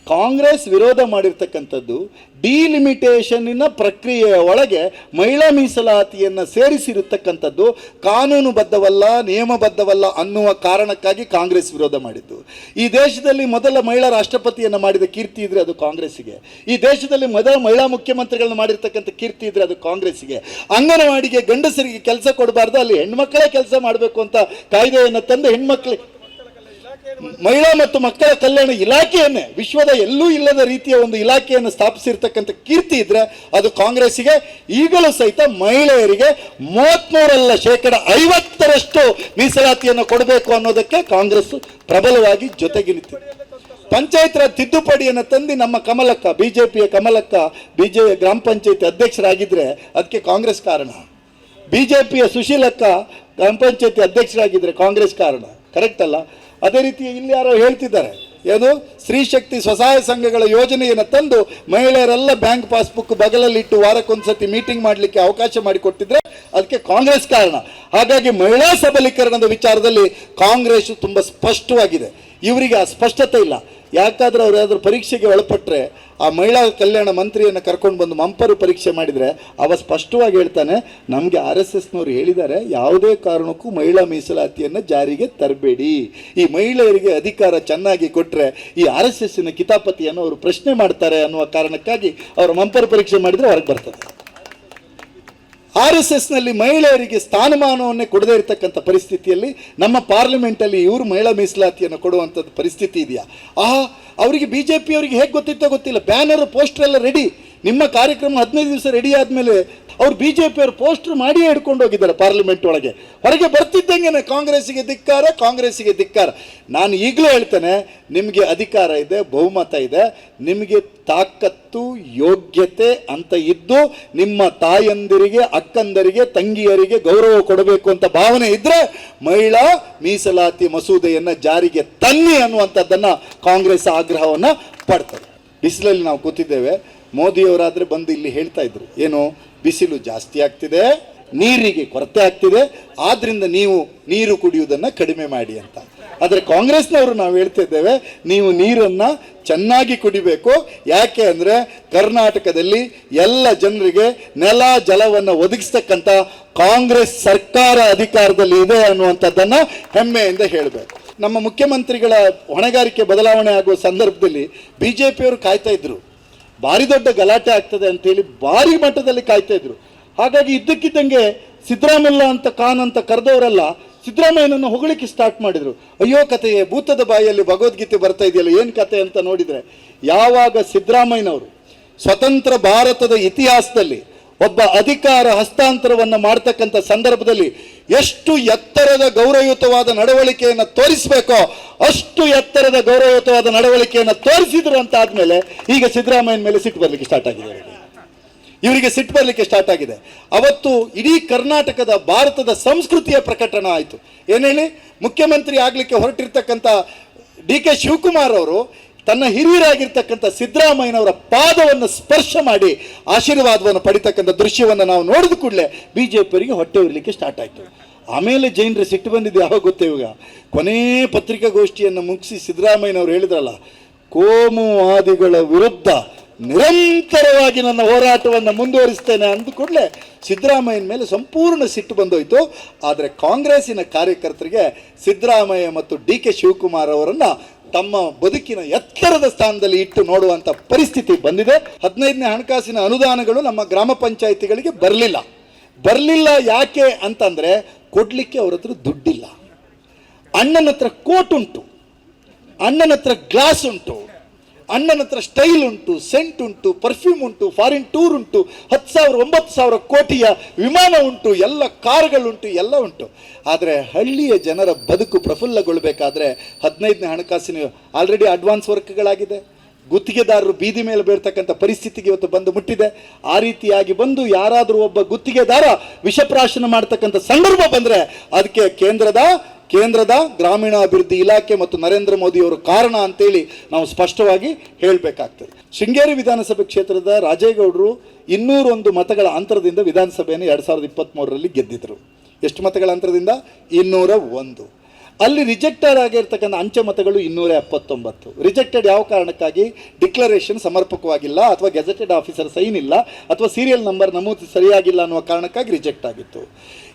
A: ಕಾಂಗ್ರೆಸ್ ವಿರೋಧ ಮಾಡಿರ್ತಕ್ಕಂಥದ್ದು ಡಿಲಿಮಿಟೇಷನ್ನಿನ ಪ್ರಕ್ರಿಯೆಯ ಒಳಗೆ ಮಹಿಳಾ ಮೀಸಲಾತಿಯನ್ನು ಸೇರಿಸಿರತಕ್ಕಂಥದ್ದು ಕಾನೂನುಬದ್ಧವಲ್ಲ, ನಿಯಮಬದ್ಧವಲ್ಲ ಅನ್ನುವ ಕಾರಣಕ್ಕಾಗಿ ಕಾಂಗ್ರೆಸ್ ವಿರೋಧ ಮಾಡಿದ್ದು. ಈ ದೇಶದಲ್ಲಿ ಮೊದಲ ಮಹಿಳಾ ರಾಷ್ಟ್ರಪತಿಯನ್ನು ಮಾಡಿದ ಕೀರ್ತಿ ಇದ್ದರೆ ಅದು ಕಾಂಗ್ರೆಸ್ಸಿಗೆ. ಈ ದೇಶದಲ್ಲಿ ಮೊದಲ ಮಹಿಳಾ ಮುಖ್ಯಮಂತ್ರಿಗಳನ್ನ ಮಾಡಿರ್ತಕ್ಕಂಥ ಕೀರ್ತಿ ಇದ್ದರೆ ಅದು ಕಾಂಗ್ರೆಸ್ಸಿಗೆ. ಅಂಗನವಾಡಿಗೆ ಗಂಡಸರಿಗೆ ಕೆಲಸ ಕೊಡಬಾರ್ದು, ಅಲ್ಲಿ ಹೆಣ್ಮಕ್ಕಳೇ ಕೆಲಸ ಮಾಡಬೇಕು ಅಂತ ಕಾಯ್ದೆಯನ್ನು ತಂದು ಹೆಣ್ಮಕ್ಳಿಗೆ ಮಹಿಳಾ ಮತ್ತು ಮಕ್ಕಳ ಕಲ್ಯಾಣ ಇಲಾಖೆಯನ್ನೇ ವಿಶ್ವದ ಎಲ್ಲೂ ಇಲ್ಲದ ರೀತಿಯ ಒಂದು ಇಲಾಖೆಯನ್ನು ಸ್ಥಾಪಿಸಿರ್ತಕ್ಕಂಥ ಕೀರ್ತಿ ಇದ್ರೆ ಅದು ಕಾಂಗ್ರೆಸ್ಸಿಗೆ. ಈಗಲೂ ಸಹಿತ ಮಹಿಳೆಯರಿಗೆ 33% ಮೀಸಲಾತಿಯನ್ನು ಕೊಡಬೇಕು ಅನ್ನೋದಕ್ಕೆ ಕಾಂಗ್ರೆಸ್ ಪ್ರಬಲವಾಗಿ ಜೊತೆಗೆ ನಿಂತಿದೆ. ಪಂಚಾಯತ್ ರಾಜ್ ತಿದ್ದುಪಡಿಯನ್ನು ತಂದು ನಮ್ಮ ಕಮಲಕ್ಕ, ಬಿಜೆಪಿಯ ಕಮಲಕ್ಕ ಗ್ರಾಮ ಪಂಚಾಯತಿ ಅಧ್ಯಕ್ಷರಾಗಿದ್ದರೆ ಅದಕ್ಕೆ ಕಾಂಗ್ರೆಸ್ ಕಾರಣ. ಬಿಜೆಪಿಯ ಸುಶೀಲಕ್ಕ ಗ್ರಾಮ ಪಂಚಾಯತಿ ಅಧ್ಯಕ್ಷರಾಗಿದ್ದರೆ ಕಾಂಗ್ರೆಸ್ ಕಾರಣ. ಕರೆಕ್ಟ್ ಅಲ್ಲ? ಅದೇ ರೀತಿ ಇಲ್ಲಿ ಯಾರೋ ಹೇಳ್ತಿದ್ದಾರೆ, ಏನು ಸ್ತ್ರೀ ಶಕ್ತಿ ಸ್ವಸಹಾಯ ಸಂಘಗಳ ಯೋಜನೆಯನ್ನು ತಂದು ಮಹಿಳೆಯರೆಲ್ಲ ಬ್ಯಾಂಕ್ ಪಾಸ್ಬುಕ್ ಬಗಲಲ್ಲಿಟ್ಟು ವಾರಕ್ಕೊಂದ್ಸತಿ ಮೀಟಿಂಗ್ ಮಾಡಲಿಕ್ಕೆ ಅವಕಾಶ ಮಾಡಿಕೊಟ್ಟಿದ್ರೆ ಅದಕ್ಕೆ ಕಾಂಗ್ರೆಸ್ ಕಾರಣ. ಹಾಗಾಗಿ ಮಹಿಳಾ ಸಬಲೀಕರಣದ ವಿಚಾರದಲ್ಲಿ ಕಾಂಗ್ರೆಸ್ ತುಂಬ ಸ್ಪಷ್ಟವಾಗಿದೆ. ಇವರಿಗೆ ಆ ಸ್ಪಷ್ಟತೆ ಇಲ್ಲ. ಯಾಕಾದ್ರೆ ಅವ್ರು ಯಾವ್ದಾದ್ರು ಪರೀಕ್ಷೆಗೆ ಒಳಪಟ್ಟರೆ ಆ ಮಹಿಳಾ ಕಲ್ಯಾಣ ಮಂತ್ರಿಯನ್ನು ಕರ್ಕೊಂಡು ಬಂದು ಮಂಪರು ಪರೀಕ್ಷೆ ಮಾಡಿದರೆ ಅವ ಸ್ಪಷ್ಟವಾಗಿ ಹೇಳ್ತಾನೆ, ನಮಗೆ RSSನವರು ಹೇಳಿದ್ದಾರೆ ಯಾವುದೇ ಕಾರಣಕ್ಕೂ ಮಹಿಳಾ ಮೀಸಲಾತಿಯನ್ನು ಜಾರಿಗೆ ತರಬೇಡಿ, ಈ ಮಹಿಳೆಯರಿಗೆ ಅಧಿಕಾರ ಚೆನ್ನಾಗಿ ಕೊಟ್ಟರೆ ಈ RSSನ ಕಿತಾಪತಿಯನ್ನು ಅವರು ಪ್ರಶ್ನೆ ಮಾಡ್ತಾರೆ ಅನ್ನುವ ಕಾರಣಕ್ಕಾಗಿ ಅವರು ಮಂಪರು ಪರೀಕ್ಷೆ ಮಾಡಿದರೆ ಹೊರಗೆ ಬರ್ತದೆ. RSSನಲ್ಲಿ ಮಹಿಳೆಯರಿಗೆ ಸ್ಥಾನಮಾನವನ್ನೇ ಕೊಡದೇ ಇರತಕ್ಕಂಥ ಪರಿಸ್ಥಿತಿಯಲ್ಲಿ ನಮ್ಮ ಪಾರ್ಲಿಮೆಂಟಲ್ಲಿ ಇವರು ಮಹಿಳಾ ಮೀಸಲಾತಿಯನ್ನು ಕೊಡುವಂಥದ್ದು ಪರಿಸ್ಥಿತಿ ಇದೆಯಾ? ಅವರಿಗೆ BJP ಅವರಿಗೆ ಹೇಗೆ ಗೊತ್ತಿತ್ತೋ ಗೊತ್ತಿಲ್ಲ. ಬ್ಯಾನರ್ ಪೋಸ್ಟರ್ ಎಲ್ಲ ರೆಡಿ, ನಿಮ್ಮ ಕಾರ್ಯಕ್ರಮ 15 ದಿವಸ ರೆಡಿ ಆದಮೇಲೆ ಅವ್ರು BJP ಅವರು ಪೋಸ್ಟರ್ ಮಾಡಿಯೇ ಹಿಡ್ಕೊಂಡು ಹೋಗಿದ್ದಾರೆ ಪಾರ್ಲಿಮೆಂಟ್ ಒಳಗೆ. ಹೊರಗೆ ಬರ್ತಿದ್ದಂಗೆ ಕಾಂಗ್ರೆಸ್ಸಿಗೆ ಧಿಕ್ಕಾರ, ಕಾಂಗ್ರೆಸ್ಸಿಗೆ ಧಿಕ್ಕಾರ. ನಾನು ಈಗಲೂ ಹೇಳ್ತೇನೆ, ನಿಮಗೆ ಅಧಿಕಾರ ಇದೆ, ಬಹುಮತ ಇದೆ, ನಿಮಗೆ ತಾಕತ್ತು ಯೋಗ್ಯತೆ ಅಂತ ಇದ್ದು ನಿಮ್ಮ ತಾಯಂದಿರಿಗೆ, ಅಕ್ಕಂದರಿಗೆ, ತಂಗಿಯರಿಗೆ ಗೌರವ ಕೊಡಬೇಕು ಅಂತ ಭಾವನೆ ಇದ್ದರೆ ಮಹಿಳಾ ಮೀಸಲಾತಿ ಮಸೂದೆಯನ್ನು ಜಾರಿಗೆ ತನ್ನಿ ಅನ್ನುವಂಥದ್ದನ್ನು ಕಾಂಗ್ರೆಸ್ ಆಗ್ರಹವನ್ನು ಪಡ್ತದೆ. ಬಿಸಿಲಲ್ಲಿ ನಾವು ಕೂತಿದ್ದೇವೆ, ಮೋದಿಯವರಾದರೆ ಬಂದು ಇಲ್ಲಿ ಹೇಳ್ತಾ ಇದ್ರು, ಏನು ಬಿಸಿಲು ಜಾಸ್ತಿ ಆಗ್ತಿದೆ, ನೀರಿಗೆ ಕೊರತೆ ಆಗ್ತಿದೆ, ಆದ್ದರಿಂದ ನೀವು ನೀರು ಕುಡಿಯುವುದನ್ನು ಕಡಿಮೆ ಮಾಡಿ ಅಂತ. ಆದರೆ ಕಾಂಗ್ರೆಸ್ನವರು ನಾವು ಹೇಳ್ತಿದ್ದೇವೆ, ನೀವು ನೀರನ್ನು ಚೆನ್ನಾಗಿ ಕುಡಿಬೇಕು. ಯಾಕೆ ಅಂದರೆ ಕರ್ನಾಟಕದಲ್ಲಿ ಎಲ್ಲ ಜನರಿಗೆ ನೆಲ ಜಲವನ್ನು ಒದಗಿಸ್ತಕ್ಕಂಥ ಕಾಂಗ್ರೆಸ್ ಸರ್ಕಾರ ಅಧಿಕಾರದಲ್ಲಿ ಇದೆ ಅನ್ನುವಂಥದ್ದನ್ನು ಹೆಮ್ಮೆಯಿಂದ ಹೇಳಬೇಕು. ನಮ್ಮ ಮುಖ್ಯಮಂತ್ರಿಗಳ ಹೊಣೆಗಾರಿಕೆ ಬದಲಾವಣೆ ಆಗುವ ಸಂದರ್ಭದಲ್ಲಿ BJPಯವರು ಕಾಯ್ತಾ ಇದ್ರು, ಭಾರಿ ದೊಡ್ಡ ಗಲಾಟೆ ಆಗ್ತದೆ ಅಂತೇಳಿ ಭಾರಿ ಮಟ್ಟದಲ್ಲಿ ಕಾಯ್ತಾ ಇದ್ರು. ಹಾಗಾಗಿ ಇದ್ದಕ್ಕಿದ್ದಂಗೆ ಸಿದ್ದರಾಮಯ್ಯ ಅಂತ ಖಾನ್ ಅಂತ ಕರೆದವರೆಲ್ಲ ಸಿದ್ದರಾಮಯ್ಯನನ್ನು ಹೊಗಳಿಕೆ ಸ್ಟಾರ್ಟ್ ಮಾಡಿದರು. ಅಯ್ಯೋ ಕಥೆಯೇ, ಭೂತದ ಬಾಯಿಯಲ್ಲಿ ಭಗವದ್ಗೀತೆ ಬರ್ತಾ ಇದೆಯಲ್ಲ, ಏನು ಕತೆ ಅಂತ ನೋಡಿದರೆ, ಯಾವಾಗ ಸಿದ್ದರಾಮಯ್ಯನವರು ಸ್ವತಂತ್ರ ಭಾರತದ ಇತಿಹಾಸದಲ್ಲಿ ಒಬ್ಬ ಅಧಿಕಾರ ಹಸ್ತಾಂತರವನ್ನು ಮಾಡ್ತಕ್ಕಂಥ ಸಂದರ್ಭದಲ್ಲಿ ಎಷ್ಟು ಎತ್ತರದ ಗೌರವಯುತವಾದ ನಡವಳಿಕೆಯನ್ನು ತೋರಿಸಬೇಕೋ ಅಷ್ಟು ಎತ್ತರದ ಗೌರವಯುತವಾದ ನಡವಳಿಕೆಯನ್ನು ತೋರಿಸಿದ್ರು ಅಂತ ಆದಮೇಲೆ ಈಗ ಸಿದ್ದರಾಮಯ್ಯನ ಮೇಲೆ ಸಿಟ್ಟು ಬರಲಿಕ್ಕೆ ಸ್ಟಾರ್ಟ್ ಆಗಿದೆ. ಇವರಿಗೆ ಸಿಟ್ಟು ಬರಲಿಕ್ಕೆ ಸ್ಟಾರ್ಟ್ ಆಗಿದೆ. ಅವತ್ತು ಇಡೀ ಕರ್ನಾಟಕದ ಭಾರತದ ಸಂಸ್ಕೃತಿಯ ಪ್ರಕಟಣೆ ಆಯಿತು. ಏನು ಹೇಳಿ, ಮುಖ್ಯಮಂತ್ರಿ ಆಗಲಿಕ್ಕೆ ಹೊರಟಿರ್ತಕ್ಕಂಥ DK ಶಿವಕುಮಾರ್ ಅವರು ತನ್ನ ಹಿರಿಯರಾಗಿರ್ತಕ್ಕಂಥ ಸಿದ್ದರಾಮಯ್ಯನವರ ಪಾದವನ್ನು ಸ್ಪರ್ಶ ಮಾಡಿ ಆಶೀರ್ವಾದವನ್ನು ಪಡಿತಕ್ಕಂಥ ದೃಶ್ಯವನ್ನು ನಾವು ನೋಡಿದ ಕೂಡಲೇ BJPಯವರಿಗೆ ಹೊಟ್ಟೆ ಉರಿಲಿಕ್ಕೆ ಸ್ಟಾರ್ಟ್ ಆಯಿತು. ಆಮೇಲೆ ಜೈನರ ಸಿಟ್ಟು ಬಂದಿದ್ದು ಯಾವಾಗ ಗೊತ್ತೇ, ಇವಾಗ ಕೊನೇ ಪತ್ರಿಕಾಗೋಷ್ಠಿಯನ್ನು ಮುಗಿಸಿ ಸಿದ್ದರಾಮಯ್ಯನವರು ಹೇಳಿದ್ರಲ್ಲ, ಕೋಮುವಾದಿಗಳ ವಿರುದ್ಧ ನಿರಂತರವಾಗಿ ನನ್ನ ಹೋರಾಟವನ್ನು ಮುಂದುವರಿಸ್ತೇನೆ ಅಂದ ಕೂಡಲೇ ಸಿದ್ದರಾಮಯ್ಯನ ಮೇಲೆ ಸಂಪೂರ್ಣ ಸಿಟ್ಟು ಬಂದೋಯ್ತು. ಆದರೆ ಕಾಂಗ್ರೆಸ್ಸಿನ ಕಾರ್ಯಕರ್ತರಿಗೆ ಸಿದ್ದರಾಮಯ್ಯ ಮತ್ತು DK ಶಿವಕುಮಾರ್ ಅವರನ್ನು ತಮ್ಮ ಬದುಕಿನ ಎತ್ತರದ ಸ್ಥಾನದಲ್ಲಿ ಇಟ್ಟು ನೋಡುವಂಥ ಪರಿಸ್ಥಿತಿ ಬಂದಿದೆ. 15ನೇ ಹಣಕಾಸಿನ ಅನುದಾನಗಳು ನಮ್ಮ ಗ್ರಾಮ ಪಂಚಾಯಿತಿಗಳಿಗೆ ಬರಲಿಲ್ಲ. ಯಾಕೆ ಅಂತಂದರೆ ಕೊಡಲಿಕ್ಕೆ ಅವ್ರ ಹತ್ರ ದುಡ್ಡಿಲ್ಲ. ಅಣ್ಣನ ಹತ್ರ ಕೋಟ್ ಉಂಟು, ಅಣ್ಣನ ಹತ್ರ ಗ್ಲಾಸ್ ಉಂಟು, ಅಣ್ಣನ ಹತ್ರ ಸ್ಟೈಲ್ ಉಂಟು, ಸೆಂಟ್ ಉಂಟು, ಪರ್ಫ್ಯೂಮ್ ಉಂಟು, ಫಾರಿನ್ ಟೂರ್ ಉಂಟು, 10,000 9,000 ಕೋಟಿಯ ವಿಮಾನ ಉಂಟು, ಎಲ್ಲ ಕಾರುಗಳುಂಟು, ಎಲ್ಲ ಉಂಟು. ಆದರೆ ಹಳ್ಳಿಯ ಜನರ ಬದುಕು ಪ್ರಫುಲ್ಲಗೊಳ್ಳಬೇಕಾದ್ರೆ 15ನೇ ಹಣಕಾಸಿನ ಆಲ್ರೆಡಿ ಅಡ್ವಾನ್ಸ್ ವರ್ಕ್ಗಳಾಗಿದೆ. ಗುತ್ತಿಗೆದಾರರು ಬೀದಿ ಮೇಲೆ ಬೀಳ್ತಕ್ಕಂಥ ಪರಿಸ್ಥಿತಿಗೆ ಇವತ್ತು ಬಂದು ಮುಟ್ಟಿದೆ. ಆ ರೀತಿಯಾಗಿ ಬಂದು ಯಾರಾದರೂ ಒಬ್ಬ ಗುತ್ತಿಗೆದಾರ ವಿಷಪ್ರಾಶನ ಮಾಡ್ತಕ್ಕಂಥ ಸಂದರ್ಭ ಬಂದರೆ ಅದಕ್ಕೆ ಕೇಂದ್ರದ ಗ್ರಾಮೀಣಾಭಿವೃದ್ಧಿ ಇಲಾಖೆ ಮತ್ತು ನರೇಂದ್ರ ಮೋದಿಯವರು ಕಾರಣ ಅಂತೇಳಿ ನಾವು ಸ್ಪಷ್ಟವಾಗಿ ಹೇಳಬೇಕಾಗ್ತದೆ. ಶೃಂಗೇರಿ ವಿಧಾನಸಭೆ ಕ್ಷೇತ್ರದ ರಾಜೇಗೌಡರು 201 ಮತಗಳ ಅಂತರದಿಂದ ವಿಧಾನಸಭೆಯನ್ನು 2023ರಲ್ಲಿ ಗೆದ್ದಿದ್ರು. ಎಷ್ಟು ಮತಗಳ ಅಂತರದಿಂದ? 201. ಅಲ್ಲಿ ರಿಜೆಕ್ಟೆಡ್ ಆಗಿರ್ತಕ್ಕಂಥ ಅಂಚೆ ಮತಗಳು 279. ರಿಜೆಕ್ಟೆಡ್ ಯಾವ ಕಾರಣಕ್ಕಾಗಿ? ಡಿಕ್ಲರೇಷನ್ ಸಮರ್ಪಕವಾಗಿಲ್ಲ, ಅಥವಾ ಗೆಜೆಟೆಡ್ ಆಫೀಸರ್ ಸೈನ್ ಇಲ್ಲ, ಅಥವಾ ಸೀರಿಯಲ್ ನಂಬರ್ ನಮೂದು ಸರಿಯಾಗಿಲ್ಲ ಅನ್ನುವ ಕಾರಣಕ್ಕಾಗಿ ರಿಜೆಕ್ಟ್ ಆಗಿತ್ತು.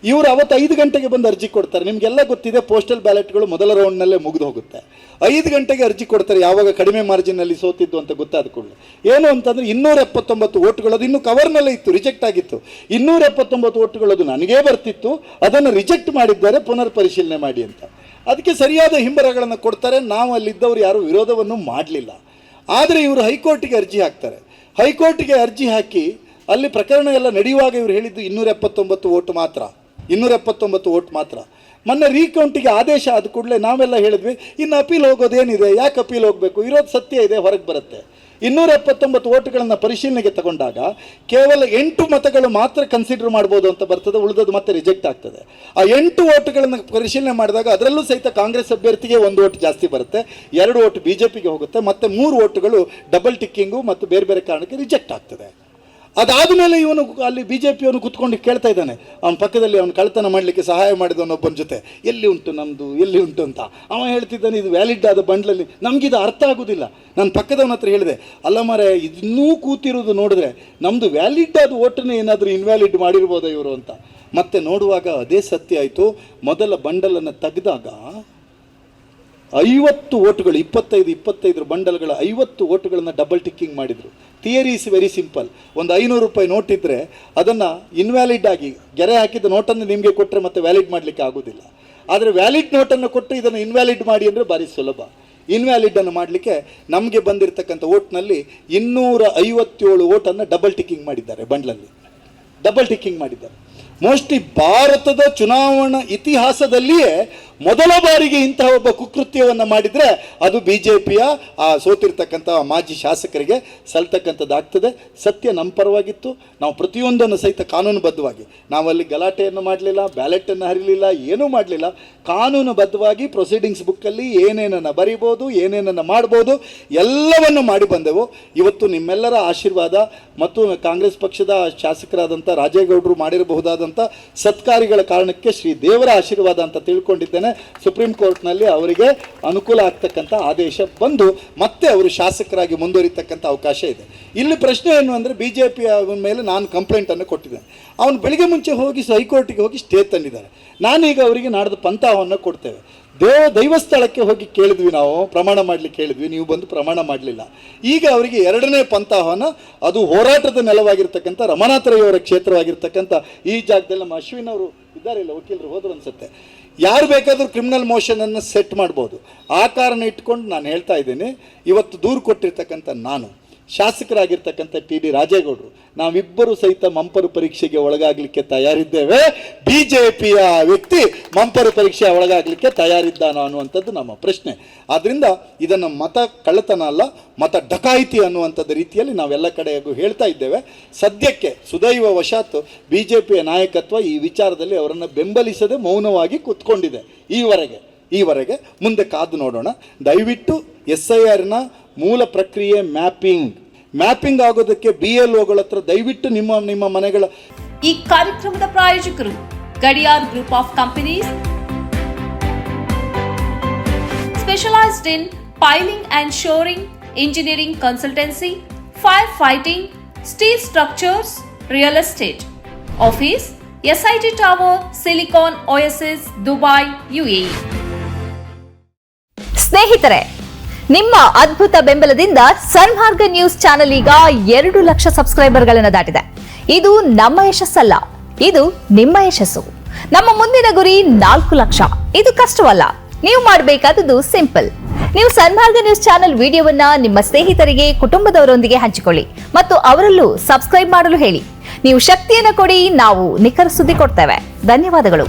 A: ಇವರು ಅವತ್ತು 5 ಗಂಟೆಗೆ ಬಂದು ಅರ್ಜಿ ಕೊಡ್ತಾರೆ. ನಿಮಗೆಲ್ಲ ಗೊತ್ತಿದೆ, ಪೋಸ್ಟಲ್ ಬ್ಯಾಲೆಟ್ಗಳು ಮೊದಲ ರೌಂಡ್ನಲ್ಲೇ ಮುಗಿದು ಹೋಗುತ್ತೆ. 5 ಗಂಟೆಗೆ ಅರ್ಜಿ ಕೊಡ್ತಾರೆ, ಯಾವಾಗ ಕಡಿಮೆ ಮಾರ್ಜಿನಲ್ಲಿ ಸೋತಿದ್ದು ಅಂತ ಗೊತ್ತಾದ ಕೂಡಲೇ. ಏನು ಅಂತಂದರೆ 279 ಓಟ್ಗಳು, ಅದು ಇನ್ನೂ ಕವರ್ನಲ್ಲೇ ಇತ್ತು, ರಿಜೆಕ್ಟ್ ಆಗಿತ್ತು. 279 ಓಟ್ಗಳು ಅದು ನನಗೇ ಬರ್ತಿತ್ತು, ಅದನ್ನು ರಿಜೆಕ್ಟ್ ಮಾಡಿದ್ದಾರೆ, ಪುನರ್ ಪರಿಶೀಲನೆ ಮಾಡಿ ಅಂತ. ಅದಕ್ಕೆ ಸರಿಯಾದ ಹಿಂಬರಗಳನ್ನು ಕೊಡ್ತಾರೆ. ನಾವು ಅಲ್ಲಿದ್ದವರು ಯಾರೂ ವಿರೋಧವನ್ನು ಮಾಡಲಿಲ್ಲ. ಆದರೆ ಇವರು ಹೈಕೋರ್ಟಿಗೆ ಅರ್ಜಿ ಹಾಕ್ತಾರೆ. ಹೈಕೋರ್ಟಿಗೆ ಅರ್ಜಿ ಹಾಕಿ ಅಲ್ಲಿ ಪ್ರಕರಣ ಎಲ್ಲ ನಡೆಯುವಾಗ ಇವರು ಹೇಳಿದ್ದು 279 ಓಟ್ ಮಾತ್ರ, 279 ಓಟ್ ಮಾತ್ರ. ಮೊನ್ನೆ ರೀಕೌಂಟಿಗೆ ಆದೇಶ ಆದ ಕೂಡಲೇ ನಾವೆಲ್ಲ ಹೇಳಿದ್ವಿ, ಇನ್ನು ಅಪೀಲ್ ಹೋಗೋದೇನಿದೆ, ಯಾಕೆ ಅಪೀಲ್ ಹೋಗಬೇಕು, ಇರೋದು ಸತ್ಯ ಇದೆ, ಹೊರಗೆ ಬರುತ್ತೆ. 279 ಓಟ್ಗಳನ್ನು ಪರಿಶೀಲನೆಗೆ ತಗೊಂಡಾಗ ಕೇವಲ 8 ಮತಗಳು ಮಾತ್ರ ಕನ್ಸಿಡರ್ ಮಾಡ್ಬೋದು ಅಂತ ಬರ್ತದೆ, ಉಳಿದದ್ದು ಮತ್ತೆ ರಿಜೆಕ್ಟ್ ಆಗ್ತದೆ. ಆ 8 ಓಟ್ಗಳನ್ನು ಪರಿಶೀಲನೆ ಮಾಡಿದಾಗ ಅದರಲ್ಲೂ ಸಹಿತ ಕಾಂಗ್ರೆಸ್ ಅಭ್ಯರ್ಥಿಗೆ 1 ಓಟ್ ಜಾಸ್ತಿ ಬರುತ್ತೆ, 2 ಓಟ್ BJPಗೆ ಹೋಗುತ್ತೆ, ಮತ್ತು 3 ಓಟ್ಗಳು ಡಬಲ್ ಟಿಕ್ಕಿಂಗು ಮತ್ತು ಬೇರೆ ಬೇರೆ ಕಾರಣಕ್ಕೆ ರಿಜೆಕ್ಟ್ ಆಗ್ತದೆ. ಅದಾದ ಮೇಲೆ ಇವನು ಅಲ್ಲಿ BJPಯವನು ಕೂತ್ಕೊಂಡು ಕೇಳ್ತಾ ಇದ್ದಾನೆ, ಅವನ ಪಕ್ಕದಲ್ಲಿ ಅವನು ಕಳ್ಳತನ ಮಾಡಲಿಕ್ಕೆ ಸಹಾಯ ಮಾಡಿದವನೊಬ್ಬನ ಜೊತೆ, ಎಲ್ಲಿ ಉಂಟು ನಮ್ಮದು, ಎಲ್ಲಿ ಉಂಟು ಅಂತ. ಅವ ಹೇಳ್ತಿದ್ದಾನೆ, ಇದು ವ್ಯಾಲಿಡ್ ಆದ ಬಂಡ್ಲಲ್ಲಿ ನಮಗಿದು ಅರ್ಥ ಆಗೋದಿಲ್ಲ. ನಾನು ಪಕ್ಕದವನ ಹತ್ರ ಹೇಳಿದೆ, ಅಲ್ಲ ಮಾರೆ, ಇನ್ನೂ ಕೂತಿರೋದು ನೋಡಿದ್ರೆ ನಮ್ಮದು ವ್ಯಾಲಿಡ್ ಆದ ಓಟನ್ನೇ ಏನಾದರೂ ಇನ್ವ್ಯಾಲಿಡ್ ಮಾಡಿರ್ಬೋದಾ ಇವರು ಅಂತ. ಮತ್ತೆ ನೋಡುವಾಗ ಅದೇ ಸತ್ಯ ಆಯಿತು. ಮೊದಲ ಬಂಡಲನ್ನು ತೆಗೆದಾಗ 50 ಓಟುಗಳು, 25 ಬಂಡಲ್ಗಳ 50 ಓಟುಗಳನ್ನು ಡಬಲ್ ಟಿಕ್ಕಿಂಗ್ ಮಾಡಿದರು. Theory is very simple. ಒಂದು 500 ರೂಪಾಯಿ ನೋಟ್ ಇದ್ದರೆ ಅದನ್ನು ಇನ್ವ್ಯಾಲಿಡ್ ಆಗಿ ಗೆರೆ ಹಾಕಿದ ನೋಟನ್ನು ನಿಮಗೆ ಕೊಟ್ಟರೆ ಮತ್ತೆ ವ್ಯಾಲಿಡ್ ಮಾಡಲಿಕ್ಕೆ ಆಗೋದಿಲ್ಲ. ಆದರೆ ವ್ಯಾಲಿಡ್ ನೋಟನ್ನು ಕೊಟ್ಟು ಇದನ್ನು ಇನ್ವ್ಯಾಲಿಡ್ ಮಾಡಿ ಅಂದರೆ ಭಾರಿ ಸುಲಭ. ಇನ್ವ್ಯಾಲಿಡನ್ನು ಮಾಡಲಿಕ್ಕೆ ನಮಗೆ ಬಂದಿರತಕ್ಕಂಥ ಓಟ್ನಲ್ಲಿ 257 ಓಟನ್ನು ಡಬಲ್ ಟಿಕ್ಕಿಂಗ್ ಮಾಡಿದ್ದಾರೆ, ಬಂಡ್ಲಲ್ಲಿ ಡಬಲ್ ಟಿಕ್ಕಿಂಗ್ ಮಾಡಿದ್ದಾರೆ. ಮೋಸ್ಟ್ಲಿ ಭಾರತದ ಚುನಾವಣಾ ಇತಿಹಾಸದಲ್ಲಿಯೇ ಮೊದಲ ಬಾರಿಗೆ ಇಂತಹ ಒಬ್ಬ ಕುಕೃತ್ಯವನ್ನು ಮಾಡಿದರೆ ಅದು BJPಯ ಆ ಸೋತಿರ್ತಕ್ಕಂಥ ಮಾಜಿ ಶಾಸಕರಿಗೆ ಸಲ್ತಕ್ಕಂಥದ್ದಾಗ್ತದೆ. ಸತ್ಯ ನಮ್ಮ ಪರವಾಗಿತ್ತು. ನಾವು ಪ್ರತಿಯೊಂದನ್ನು ಸಹಿತ ಕಾನೂನುಬದ್ಧವಾಗಿ, ನಾವಲ್ಲಿ ಗಲಾಟೆಯನ್ನು ಮಾಡಲಿಲ್ಲ, ಬ್ಯಾಲೆಟನ್ನು ಹರಿಲಿಲ್ಲ, ಏನೂ ಮಾಡಲಿಲ್ಲ. ಕಾನೂನುಬದ್ಧವಾಗಿ ಪ್ರೊಸೀಡಿಂಗ್ಸ್ ಬುಕ್ಕಲ್ಲಿ ಏನೇನನ್ನು ಬರಿಬೋದು, ಏನೇನನ್ನು ಮಾಡ್ಬೋದು, ಎಲ್ಲವನ್ನು ಮಾಡಿ ಬಂದೆವು. ಇವತ್ತು ನಿಮ್ಮೆಲ್ಲರ ಆಶೀರ್ವಾದ ಮತ್ತು ಕಾಂಗ್ರೆಸ್ ಪಕ್ಷದ ಶಾಸಕರಾದಂಥ ರಾಜೇಗೌಡರು ಮಾಡಿರಬಹುದಾದಂಥ ಸತ್ಕಾರ್ಯಗಳ ಕಾರಣಕ್ಕೆ ಶ್ರೀ ದೇವರ ಆಶೀರ್ವಾದ ಅಂತ ತಿಳ್ಕೊಂಡಿದ್ದೇನೆ. ಸುಪ್ರೀಂ ಕೋರ್ಟ್ನಲ್ಲಿ ಅವರಿಗೆ ಅನುಕೂಲ ಆಗ್ತಕ್ಕಂಥ ಆದೇಶ ಬಂದು ಮತ್ತೆ ಅವರು ಶಾಸಕರಾಗಿ ಮುಂದುವರಿತಕ್ಕಂಥ ಅವಕಾಶ ಇದೆ. ಇಲ್ಲಿ ಪ್ರಶ್ನೆ ಏನು ಅಂದರೆ, BJP ಮೇಲೆ ನಾನು ಕಂಪ್ಲೇಂಟನ್ನು ಕೊಟ್ಟಿದ್ದೇನೆ. ಅವನು ಬೆಳಿಗ್ಗೆ ಮುಂಚೆ ಹೋಗಿ ಹೈಕೋರ್ಟಿಗೆ ಹೋಗಿ ಸ್ಟೇ ತಂದಿದ್ದಾರೆ. ನಾನೀಗ ಅವರಿಗೆ ನಾಡ್ದು ಪಂಥಾಹವನ್ನು ಕೊಡ್ತೇವೆ. ದೈವಸ್ಥಳಕ್ಕೆ ಹೋಗಿ ಕೇಳಿದ್ವಿ, ನಾವು ಪ್ರಮಾಣ ಮಾಡಲಿಕ್ಕೆ ಹೇಳಿದ್ವಿ, ನೀವು ಬಂದು ಪ್ರಮಾಣ ಮಾಡಲಿಲ್ಲ. ಈಗ ಅವರಿಗೆ 2ನೇ ಪಂಥಾಹವನ್ನು, ಅದು ಹೋರಾಟದ ನೆಲವಾಗಿರ್ತಕ್ಕಂಥ ರಮನಾಥರಯ್ಯವರ ಕ್ಷೇತ್ರವಾಗಿರ್ತಕ್ಕಂಥ ಈ ಜಾಗದಲ್ಲಿ ನಮ್ಮ ಅಶ್ವಿನ್ ಅವರು ಇದ್ದಾರೆ, ಇಲ್ಲ ವಕೀಲರು ಹೋದ್ರು ಅನ್ಸುತ್ತೆ, ಯಾರು ಬೇಕಾದರೂ ಕ್ರಿಮಿನಲ್ ಮೋಷನನ್ನು ಸೆಟ್ ಮಾಡ್ಬೋದು. ಆ ಕಾರಣ ಇಟ್ಕೊಂಡು ನಾನು ಹೇಳ್ತಾ ಇದ್ದೀನಿ, ಇವತ್ತು ದೂರು ಕೊಟ್ಟಿರ್ತಕ್ಕಂಥ ನಾನು, ಶಾಸಕರಾಗಿರ್ತಕ್ಕಂಥ TD ರಾಜೇಗೌಡರು, ನಾವಿಬ್ಬರು ಸಹಿತ ಮಂಪರು ಪರೀಕ್ಷೆಗೆ ಒಳಗಾಗಲಿಕ್ಕೆ ತಯಾರಿದ್ದೇವೆ. BJPಯ ವ್ಯಕ್ತಿ ಮಂಪರು ಪರೀಕ್ಷೆ ಒಳಗಾಗಲಿಕ್ಕೆ ತಯಾರಿದ್ದಾನೋ ಅನ್ನುವಂಥದ್ದು ನಮ್ಮ ಪ್ರಶ್ನೆ. ಆದ್ದರಿಂದ ಇದನ್ನು ಮತ ಕಳ್ಳತನ ಅಲ್ಲ, ಮತ ಡಕಾಯಿತಿ ಅನ್ನುವಂಥದ್ದು ರೀತಿಯಲ್ಲಿ ನಾವೆಲ್ಲ ಕಡೆಗೂ ಹೇಳ್ತಾ ಇದ್ದೇವೆ. ಸದ್ಯಕ್ಕೆ ಸುದೈವ ವಶಾತ್ BJPಯ ನಾಯಕತ್ವ ಈ ವಿಚಾರದಲ್ಲಿ ಅವರನ್ನು ಬೆಂಬಲಿಸದೆ ಮೌನವಾಗಿ ಕೂತ್ಕೊಂಡಿದೆ ಈವರೆಗೆ. ಮುಂದೆ ಕಾದು ನೋಡೋಣ. ದಯವಿಟ್ಟು SIRನ ಮೂಲ ಪ್ರಕ್ರಿಯೆ ಮ್ಯಾಪಿಂಗ್ ಆಗೋದಕ್ಕೆ BLOಗಳ ಹತ್ರ ದಯವಿಟ್ಟು ನಿಮ್ಮ ಮನೆಗಳ.
B: ಈ ಕಾರ್ಯಕ್ರಮದ ಪ್ರಾಯೋಜಕರು Gadiyar group of companies, specialised in piling and shoring, engineering consultancy, fire fighting, steel structures, real estate. Office SIT tower, silicon OSS, Dubai, UAE.
C: ಸ್ನೇಹಿತರೆ, ನಿಮ್ಮ ಅದ್ಭುತ ಬೆಂಬಲದಿಂದ ಸನ್ಮಾರ್ಗ ನ್ಯೂಸ್ ಚಾನೆಲ್ ಈಗ 2 ಲಕ್ಷ ಸಬ್ಸ್ಕ್ರೈಬರ್ಗಳನ್ನು ದಾಟಿದೆ. ಇದು ನಮ್ಮ ಯಶಸ್ಸಲ್ಲ, ಇದು ನಿಮ್ಮ ಯಶಸ್ಸು. ನಮ್ಮ ಮುಂದಿನ ಗುರಿ 4 ಲಕ್ಷ. ಇದು ಕಷ್ಟವಲ್ಲ. ನೀವು ಮಾಡಬೇಕಾದದ್ದು ಸಿಂಪಲ್. ನೀವು ಸನ್ಮಾರ್ಗ ನ್ಯೂಸ್ ಚಾನೆಲ್ ವಿಡಿಯೋವನ್ನ ನಿಮ್ಮ ಸ್ನೇಹಿತರಿಗೆ, ಕುಟುಂಬದವರೊಂದಿಗೆ ಹಂಚಿಕೊಳ್ಳಿ ಮತ್ತು ಅವರಲ್ಲೂ ಸಬ್ಸ್ಕ್ರೈಬ್ ಮಾಡಲು ಹೇಳಿ. ನೀವು ಶಕ್ತಿಯನ್ನು ಕೊಡಿ, ನಾವು ನಿಖರ ಸುದ್ದಿ ಕೊಡ್ತೇವೆ. ಧನ್ಯವಾದಗಳು.